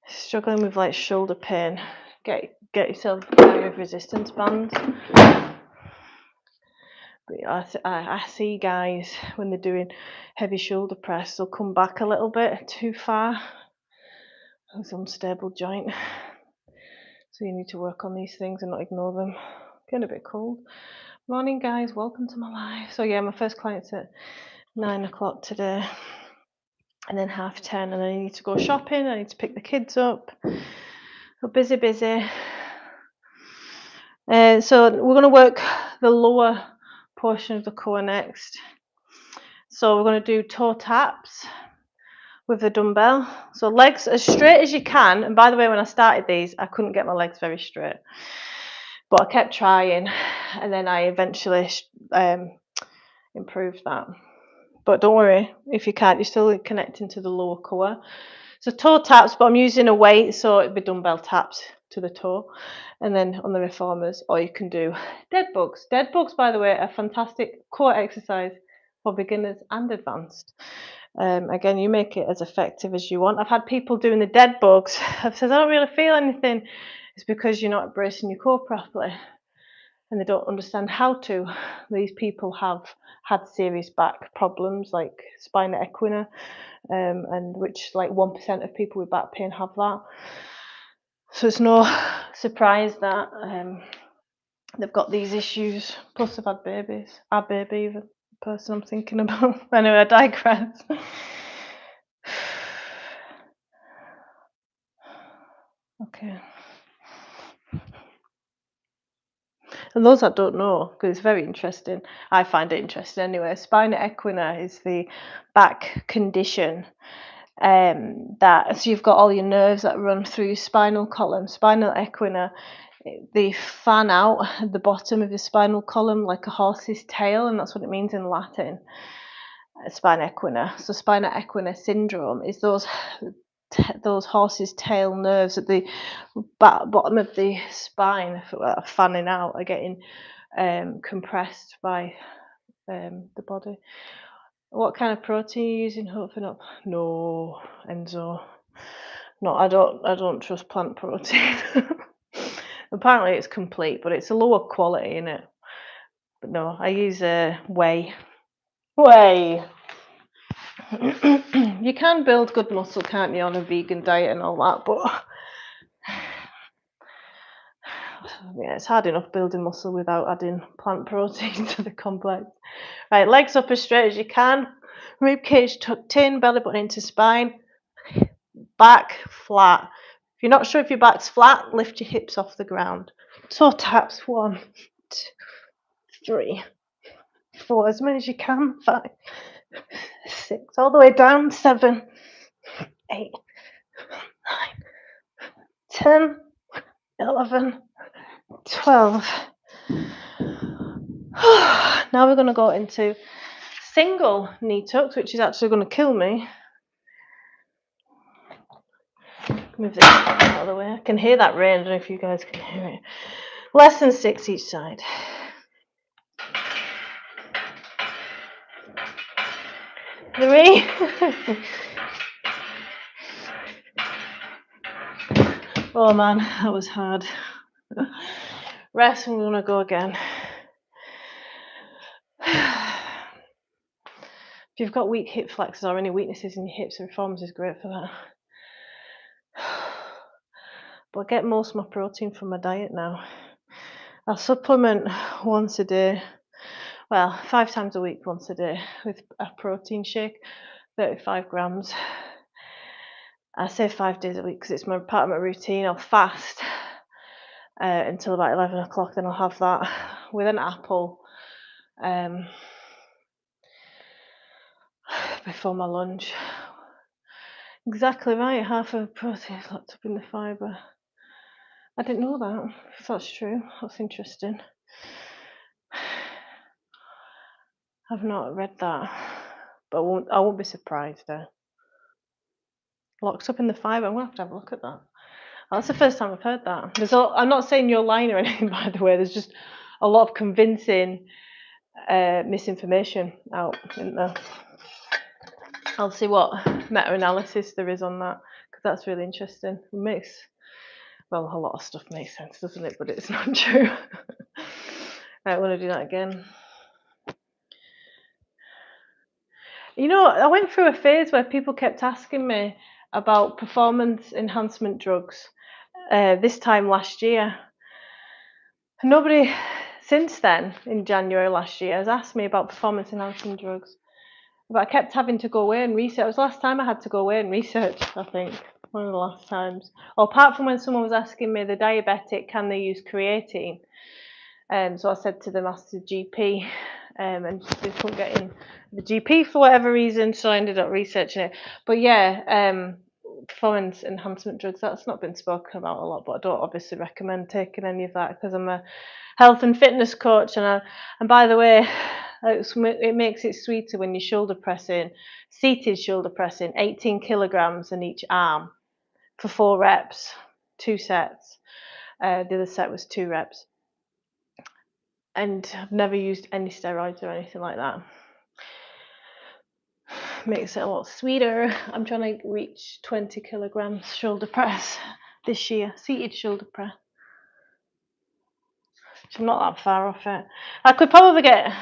struggling with like shoulder pain, get yourself a pair of resistance bands. But I see guys when they're doing heavy shoulder press, they'll come back a little bit too far. It's an unstable joint. So you need to work on these things and not ignore them. Getting a bit cold. Morning, guys. Welcome to my live. So yeah, my first client's at 9 o'clock today, and then 10:30, and then I need to go shopping. I need to pick the kids up. So busy. So we're going to work the lower portion of the core next. So we're going to do toe taps with the dumbbell. So legs as straight as you can. And by the way, when I started these, I couldn't get my legs very straight, but I kept trying, and then I eventually improved that. But don't worry, if you can't, you're still connecting to the lower core. So toe taps, but I'm using a weight, so it'd be dumbbell taps to the toe. And then on the reformers, or you can do dead bugs. Dead bugs, by the way, are a fantastic core exercise for beginners and advanced. Again, you make it as effective as you want. I've had people doing the dead bugs. I've said, I don't really feel anything. It's because you're not bracing your core properly, and they don't understand how to. These people have had serious back problems like spina equina, and which like 1% of people with back pain have that. So it's no surprise that they've got these issues. Plus they've had babies. Our baby, even the person I'm thinking about. Anyway, I digress. Okay. And those that don't know, because it's very interesting, I find it interesting anyway, spina equina is the back condition that, so you've got all your nerves that run through your spinal column. Spinal equina, they fan out at the bottom of your spinal column like a horse's tail, and that's what it means in Latin, spina equina. So spina equina syndrome is those horse's tail nerves at the bottom of the spine are fanning out, are getting compressed by the body. What kind of protein are you using? Hopefully not. No, Enzo. No, I don't trust plant protein. Apparently it's complete, but it's a lower quality in it. But no, I use whey. Whey. You can build good muscle, can't you, on a vegan diet and all that, but yeah, it's hard enough building muscle without adding plant protein to the complex. Right, legs up as straight as you can, rib cage tucked in, belly button into spine, back flat, If you're not sure if your back's flat, lift your hips off the ground. Toe taps, 1, 2, 3, 4, as many as you can, 5, 6, all the way down, 7, 8, 9, 10, 11, 12. Now we're going to go into single knee tucks, which is actually going to kill me. Move this out of the way. I can hear that rain. I don't know if you guys can hear it. Less than 6 each side. 3. Oh man, that was hard. Rest, and we're going to go again. If you've got weak hip flexors or any weaknesses in your hips, Reformers is great for that. But I get most of my protein from my diet now. I supplement once a day, well, 5 times a week, once a day, with a protein shake, 35 grams. I say 5 days a week because it's part of my routine. I'll fast until about 11 o'clock, then I'll have that with an apple before my lunch. Exactly right, half of the protein is locked up in the fibre. I didn't know that, if that's true. That's interesting. I've not read that, but I won't be surprised there. Locked up in the fibre, I'm going to have a look at that. That's the first time I've heard that. I'm not saying you're lying or anything, by the way. There's just a lot of convincing misinformation out in there. I'll see what meta-analysis there is on that, because that's really interesting. It makes, well, a lot of stuff makes sense, doesn't it? But it's not true. Right, I want to do that again. You know, I went through a phase where people kept asking me about performance enhancement drugs this time last year. And nobody since then, in January last year, has asked me about performance enhancing drugs. But I kept having to go away and research. It was the last time I had to go away and research, I think. One of the last times. Or apart from when someone was asking me, the diabetic, can they use creatine? So I said to them, ask the GP, and they couldn't get in the GP for whatever reason, so I ended up researching it. But yeah, performance enhancement drugs, that's not been spoken about a lot, but I don't obviously recommend taking any of that because I'm a health and fitness coach, and by the way, it makes it sweeter when you're shoulder pressing, seated shoulder pressing, 18 kilograms in each arm for 4 reps, 2 sets. The other set was 2 reps. And I've never used any steroids or anything like that. Makes it a lot sweeter. I'm trying to reach 20 kilograms shoulder press this year, seated shoulder press. So I'm not that far off it. I could probably get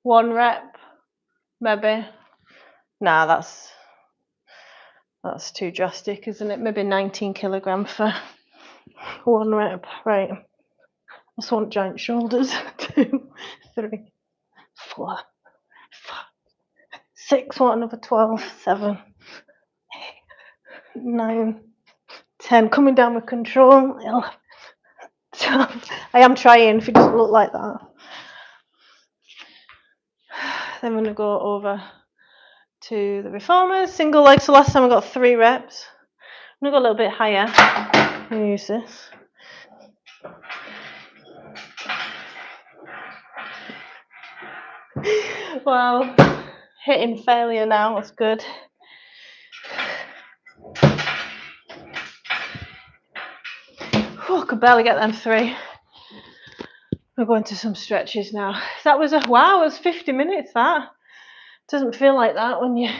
1 rep, maybe. Nah, that's too drastic, isn't it? Maybe 19 kilograms for 1 rep. Right. I just want giant shoulders. 2, 3, 4, 5, 6. Want another 12, 7, 8, 9, 10. Coming down with control. 11, 12. I am trying. If it doesn't look like that. Then I'm going to go over to the reformers. Single leg. So last time I got 3 reps. I'm going to go a little bit higher. I'm going to use this. Wow. Hitting failure now. That's good. Oh, I could barely get them 3. We're going to some stretches now. That was it was 50 minutes. That doesn't feel like that when you're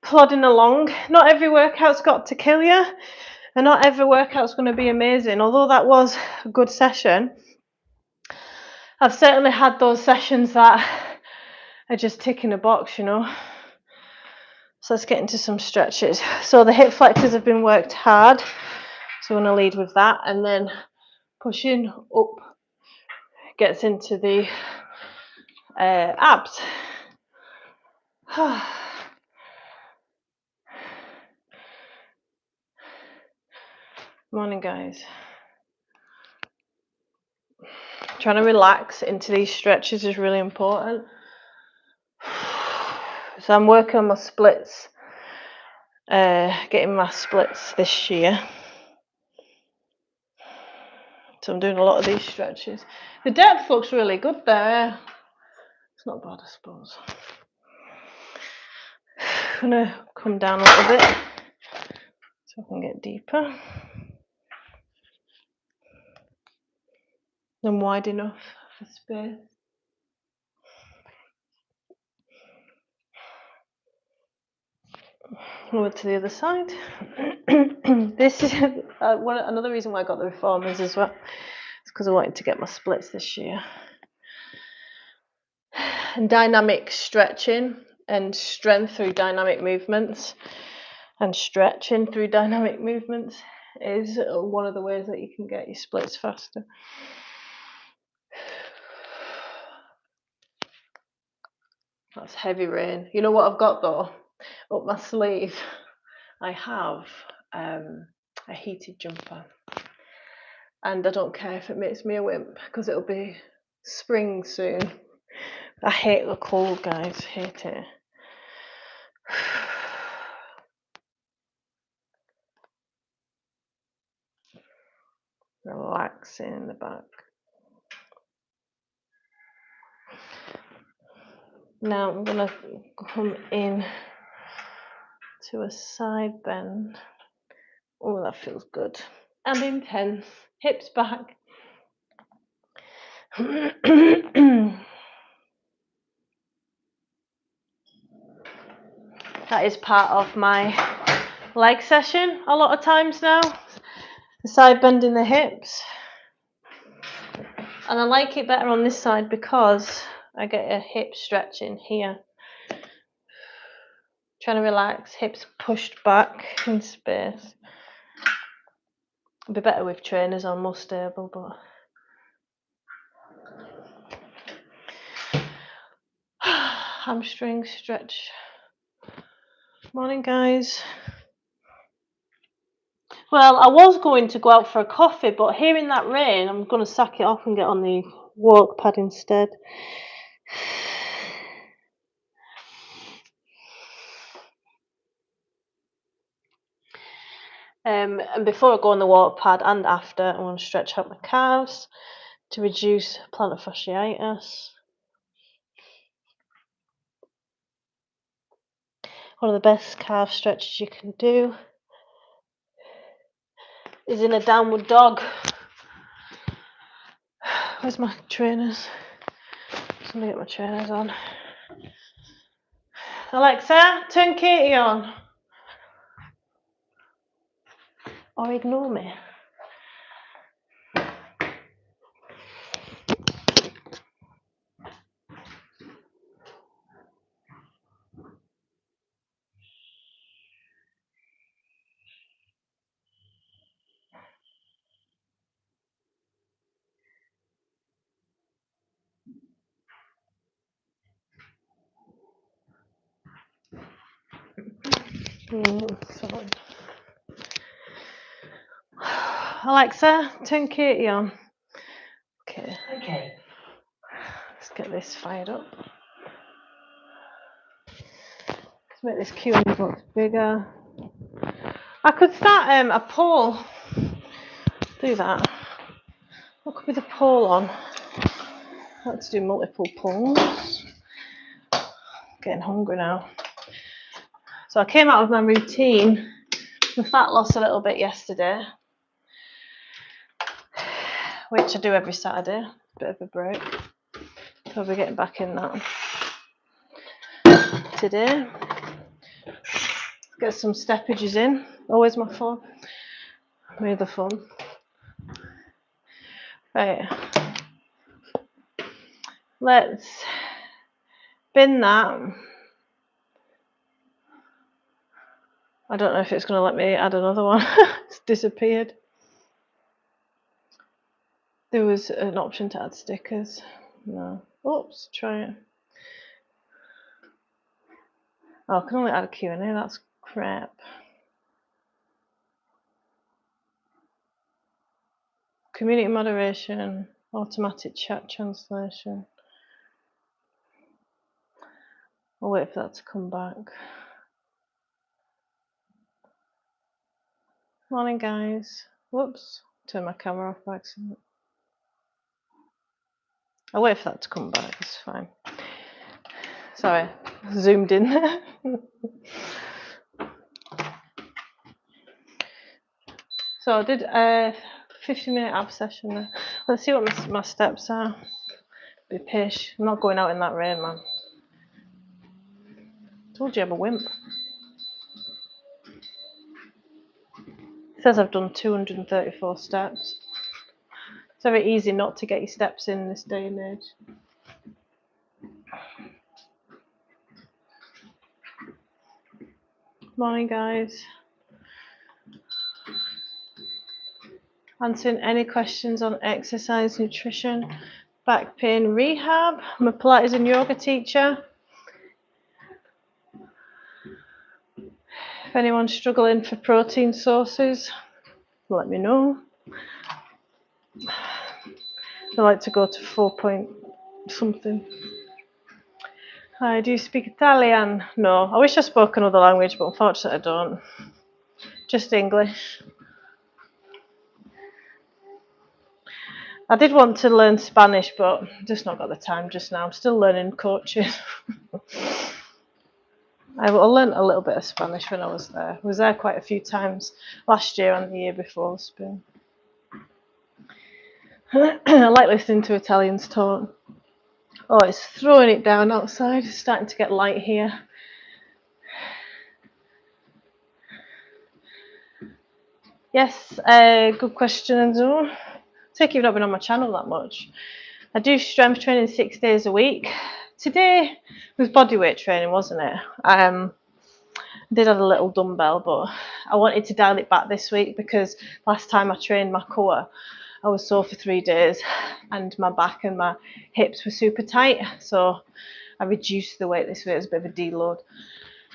plodding along. Not every workout's got to kill you, and not every workout's going to be amazing. Although that was a good session, I've certainly had those sessions that are just ticking a box, you know. So let's get into some stretches. So the hip flexors have been worked hard, so I'm going to lead with that, and then pushing up gets into the abs. Morning, guys. Trying to relax into these stretches is really important. So I'm working on my splits, getting my splits this year. So I'm doing a lot of these stretches. The depth looks really good there. It's not bad, I suppose. I'm going to come down a little bit so I can get deeper. And wide enough for space. Over to the other side. This is another reason why I got the reformers as well. It's because I wanted to get my splits this year. And dynamic stretching and strength through dynamic movements and stretching through dynamic movements is one of the ways that you can get your splits faster. That's heavy rain. You know what I've got though? Up my sleeve, I have a heated jumper. And I don't care if it makes me a wimp because it'll be spring soon. I hate the cold, guys. Hate it. Relaxing in the back. Now I'm going to come in to a side bend. Oh, that feels good. And intense. Hips back. That is part of my leg session a lot of times now. The side bending the hips. And I like it better on this side because I get a hip stretching here. Trying to relax, hips pushed back in space. It'd be better with trainers on, more stable, but hamstring stretch. Morning, guys. Well, I was going to go out for a coffee, but hearing that rain, I'm going to sack it off and get on the walk pad instead. And before I go on the walk pad and after, I want to stretch out my calves to reduce plantar fasciitis. One of the best calf stretches you can do is in a downward dog. Where's my trainers? I'm going to get my trainers on. Alexa, turn Katie on. Or ignore me. Sorry. Alexa, turn Katie on. Okay. Let's get this fired up. Let's make this Q&A box bigger. I could start a poll. Do that. What could be the poll on? Let's do multiple polls. Getting hungry now. So I came out of my routine. My fat lost a little bit yesterday, which I do every Saturday. Bit of a break. So I'll be getting back in that today. Get some steppages in. Always my phone. My other phone. Right. Let's bin that. I don't know if it's going to let me add another one. It's disappeared. There was an option to add stickers. No. Oops, try it. Oh, I can only add a Q&A. That's crap. community moderation, automatic chat translation. I'll wait for that to come back. Morning, guys. Whoops, turn my camera off by accident. I'll wait for that to come back, it's fine. Sorry, zoomed in. So I did a 50-minute ab session there. Let's see what my steps are. Be pish. I'm not going out in that rain, man. Told you I'm a wimp. It says I've done 234 steps. It's very easy not to get your steps in this day and age. Morning, guys. Answering any questions on exercise, nutrition, back pain, rehab. I'm a Pilates and yoga teacher. If anyone's struggling for protein sources, let me know. I like to go to 4 point something. Hi, do you speak Italian? No, I wish I spoke another language, but unfortunately I don't. Just English. I did want to learn Spanish, but just not got the time just now. I'm still learning coaching. I learned a little bit of Spanish when I was there. I was there quite a few times last year and the year before. I like listening to Italians talk. Oh, it's throwing it down outside. It's starting to get light here. Yes, good question, Enzo. It's like you've not been on my channel that much. I do strength training 6 days a week. Today was bodyweight training, wasn't it? I did have a little dumbbell, but I wanted to dial it back this week because last time I trained my core, I was sore for 3 days and my back and my hips were super tight. So I reduced the weight this week. It was a bit of a deload.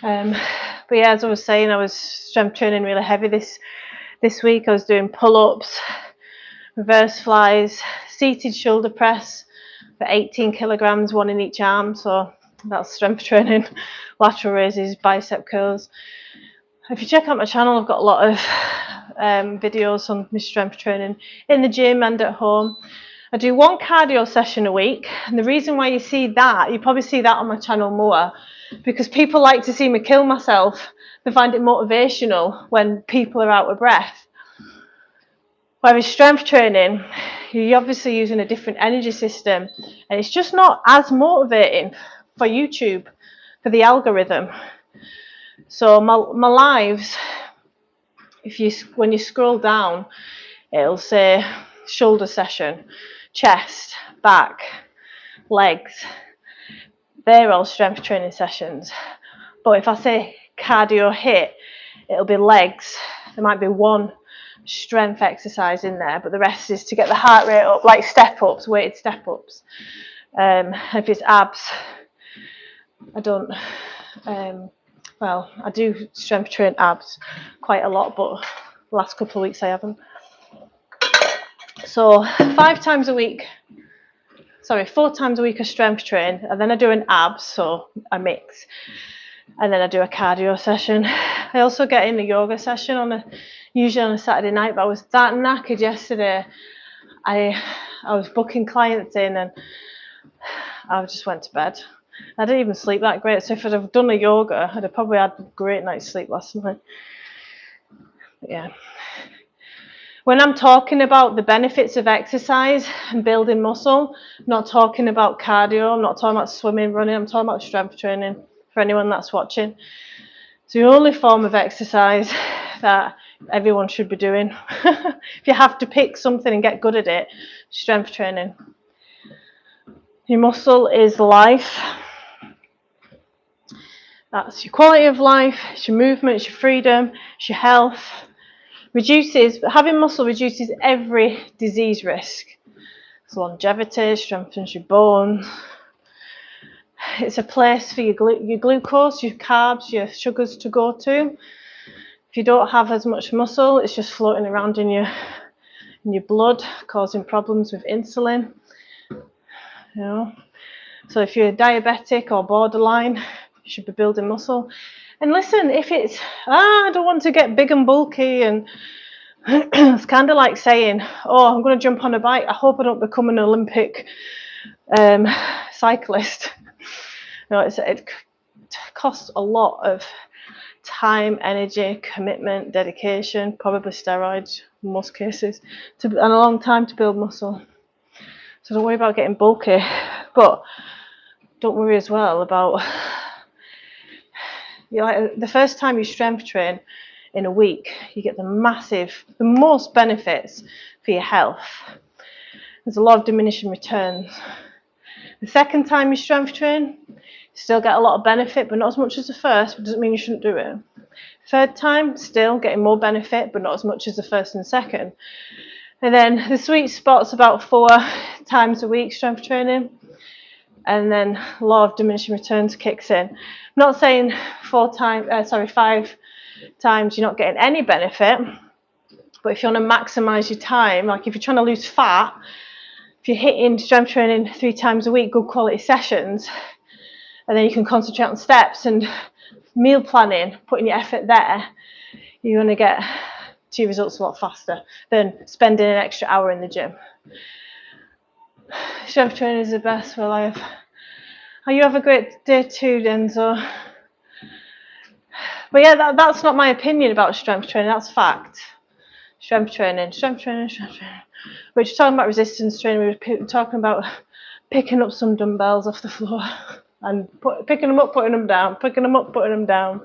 But yeah, as I was saying, I was strength training really heavy this week. I was doing pull-ups, reverse flies, seated shoulder press for 18 kilograms, one in each arm. So that's strength training, lateral raises, bicep curls. If you check out my channel, I've got a lot of videos on my strength training in the gym and at home. I do 1 cardio session a week, and the reason why you see that, you probably see that on my channel more, because people like to see me kill myself. They find it motivational when people are out of breath. Whereas strength training, you're obviously using a different energy system, and it's just not as motivating for YouTube, for the algorithm. So my lives, when you scroll down, it'll say shoulder session, chest, back, legs. They're all strength training sessions. But if I say cardio HIIT, it'll be legs. There might be 1 strength exercise in there, but the rest is to get the heart rate up, like step ups, weighted step ups. If it's abs, I don't. Well, I do strength train abs quite a lot, but the last couple of weeks I haven't. So 4 times a week I strength train, and then I do an abs, so I mix, and then I do a cardio session. I also get in a yoga session usually on a Saturday night, but I was that knackered yesterday. I was booking clients in and I just went to bed. I didn't even sleep that great, so if I'd have done a yoga, I'd have probably had a great night's sleep last night. But yeah. When I'm talking about the benefits of exercise and building muscle, I'm not talking about cardio, I'm not talking about swimming, running, I'm talking about strength training for anyone that's watching. It's the only form of exercise that everyone should be doing. If you have to pick something and get good at it, strength training. Your muscle is life. That's your quality of life, it's your movement, it's your freedom, it's your health. Having muscle reduces every disease risk. It's longevity, strengthens your bones. It's a place for your glucose, your carbs, your sugars to go to. If you don't have as much muscle, it's just floating around in in your blood, causing problems with insulin. You know, so if you're diabetic or borderline, you should be building muscle. And listen, if it's I don't want to get big and bulky, and it's kind of like saying, oh, I'm going to jump on a bike, I hope I don't become an Olympic cyclist. You know, it costs a lot of time, energy, commitment, dedication, probably steroids in most cases, and a long time to build muscle. So don't worry about getting bulky, but don't worry as well about, the first time you strength train in a week, you get the most benefits for your health. There's a lot of diminishing returns. The second time you strength train, you still get a lot of benefit, but not as much as the first, but doesn't mean you shouldn't do it. Third time, still getting more benefit, but not as much as the first and second. And then the sweet spot's about 4 times a week strength training. And then a law of diminishing returns kicks in. I'm not saying 5 times you're not getting any benefit, but if you want to maximize your time, like if you're trying to lose fat, if you're hitting strength training 3 times a week, good quality sessions, and then you can concentrate on steps and meal planning, putting your effort there, you're going to get to your results a lot faster than spending an extra hour in the gym. Strength training is the best for life. Oh, you have a great day too, Denzo. But yeah, that's not my opinion about strength training, that's fact. Strength training. We're just talking about resistance training, we're talking about picking up some dumbbells off the floor and picking them up, putting them down, picking them up, putting them down.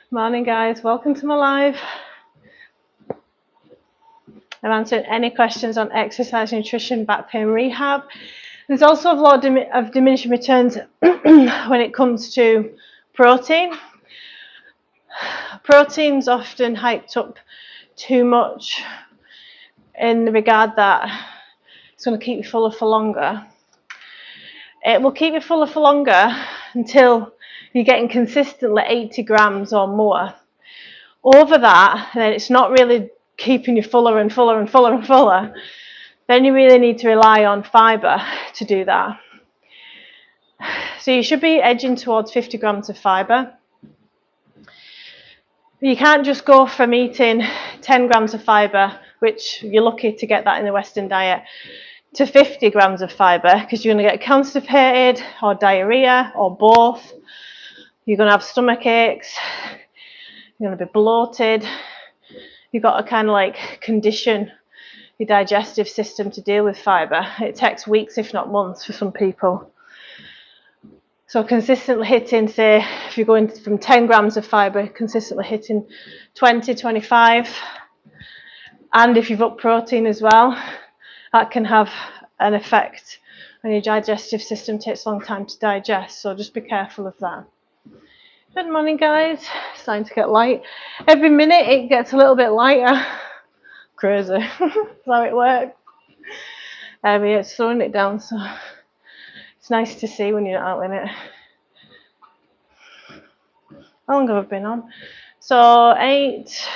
Morning guys, welcome to my live. I'm answering any questions on exercise, nutrition, back pain, rehab. There's also a lot of diminishing returns when it comes to protein. Protein's often hyped up too much in the regard that it's going to keep you fuller for longer. It will keep you fuller for longer until you're getting consistently 80 grams or more. Over that, then it's not really keeping you fuller and fuller and fuller and fuller. Then you really need to rely on fibre to do that. So you should be edging towards 50 grams of fibre. You can't just go from eating 10 grams of fibre, which you're lucky to get that in the Western diet, to 50 grams of fibre, because you're going to get constipated or diarrhea or both. You're going to have stomach aches. You're going to be bloated. You've got to kind of like condition your digestive system to deal with fibre. It takes weeks, if not months, for some people. So consistently hitting, say, if you're going from 10 grams of fibre, consistently hitting 20, 25. And if you've upped protein as well, that can have an effect on your digestive system. It takes a long time to digest, so just be careful of that. Good morning, guys. It's starting to get light. Every minute it gets a little bit lighter. Crazy. That's how it works. Yeah, it's slowing it down, so it's nice to see when you're not out in it. How long have I been on? So 8.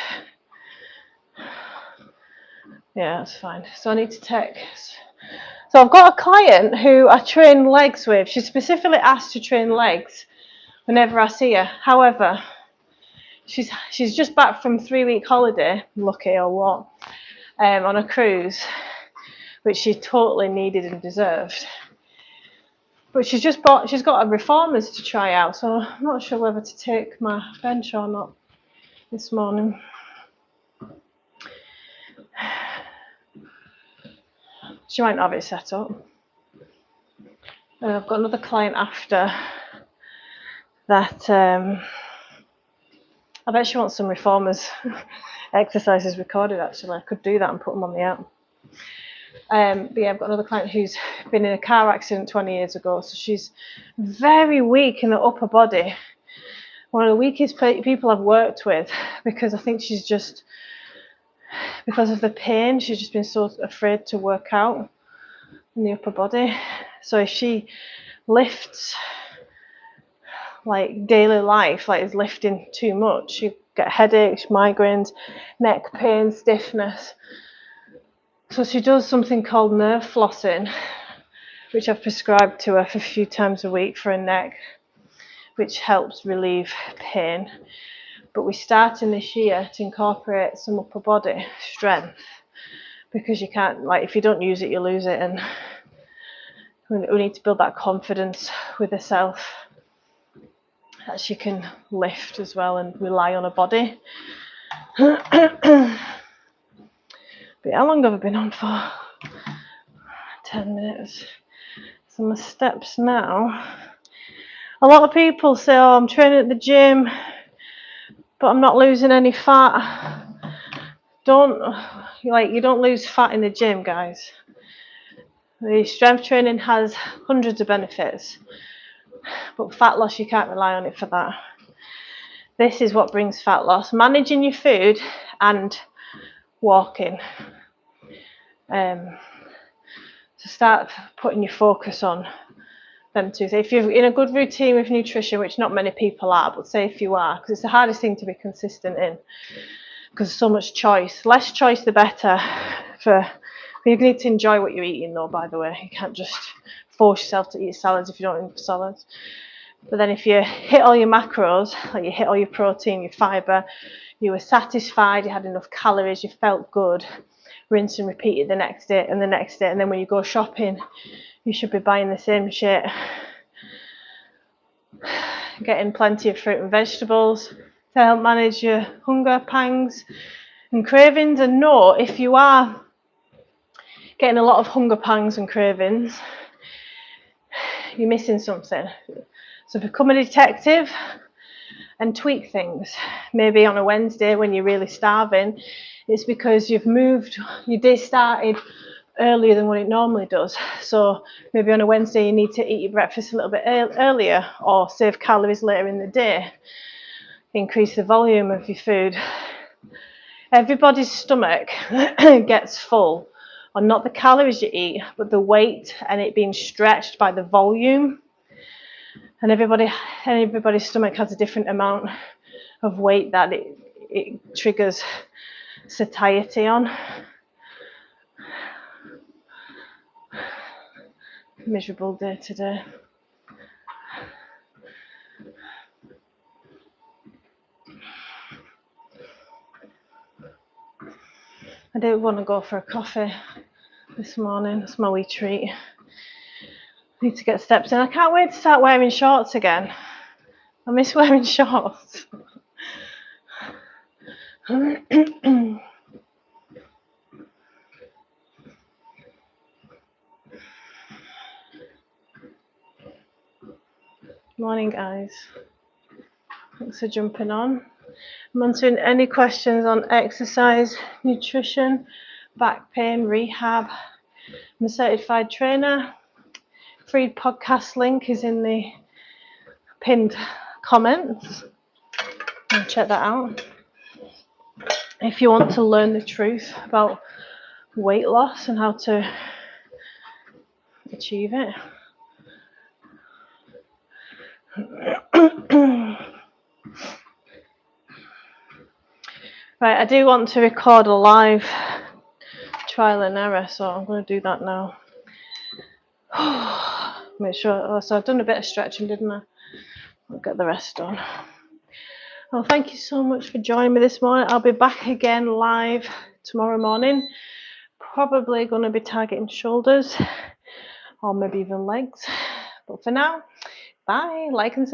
Yeah, that's fine. So I need to take. So I've got a client who I train legs with. She's specifically asked to train legs whenever I see her. However, she's just back from 3-week holiday, lucky or what, on a cruise, which she totally needed and deserved. But she's got a reformers to try out, so I'm not sure whether to take my bench or not this morning. She might not have it set up. I've got another client after that. I bet she wants some reformers exercises recorded, actually. I could do that and put them on the app. But yeah, I've got another client who's been in a car accident 20 years ago, so she's very weak in the upper body. One of the weakest people I've worked with, because I think she's just, because of the pain, she's just been so afraid to work out in the upper body. So if she lifts like daily life, like is lifting too much, she get headaches, migraines, neck pain, stiffness. So she does something called nerve flossing, which I've prescribed to her for a few times a week for her neck, which helps relieve pain. But we're starting this year to incorporate some upper body strength, because you can't, like, if you don't use it, you lose it, and we need to build that confidence with herself that she can lift as well and rely on her body. But how long have I been on for? 10 minutes. So my steps now. A lot of people say, oh, I'm training at the gym, but I'm not losing any fat. You don't lose fat in the gym, guys. The strength training has hundreds of benefits, but fat loss, you can't rely on it for that. This is what brings fat loss: managing your food and walking. So start putting your focus on them two. So if you're in a good routine with nutrition, which not many people are, but say if you are, because it's the hardest thing to be consistent in, because there's so much choice. Less choice, the better. You need to enjoy what you're eating, though, by the way. You can't just force yourself to eat salads if you don't eat salads. But then if you hit all your macros, like you hit all your protein, your fibre, you were satisfied, you had enough calories, you felt good, rinse and repeat it the next day and the next day. And then when you go shopping, you should be buying the same shit. Getting plenty of fruit and vegetables to help manage your hunger, pangs and cravings. And know if you are getting a lot of hunger, pangs and cravings, you're missing something. So become a detective and tweak things. Maybe on a Wednesday when you're really starving, it's because you've moved, your day started earlier than what it normally does. So maybe on a Wednesday you need to eat your breakfast a little bit earlier, or save calories later in the day. Increase the volume of your food. Everybody's stomach gets full on not the calories you eat, but the weight and it being stretched by the volume. And everybody's stomach has a different amount of weight that it triggers satiety on. Miserable day today. I did want to go for a coffee this morning. It's my wee treat. Need to get steps in. I can't wait to start wearing shorts again. I miss wearing shorts. Morning, guys. Thanks for jumping on. I'm answering any questions on exercise, nutrition, back pain, rehab. I'm a certified trainer. Free podcast link is in the pinned comments. Check that out. If you want to learn the truth about weight loss and how to achieve it. Right, I do want to record a live trial and error, so I'm going to do that now. Make sure. So I've done a bit of stretching, didn't I? I'll get the rest done. Well, thank you so much for joining me this morning. I'll be back again live tomorrow morning. Probably going to be targeting shoulders or maybe even legs. But for now, bye. Like and subscribe.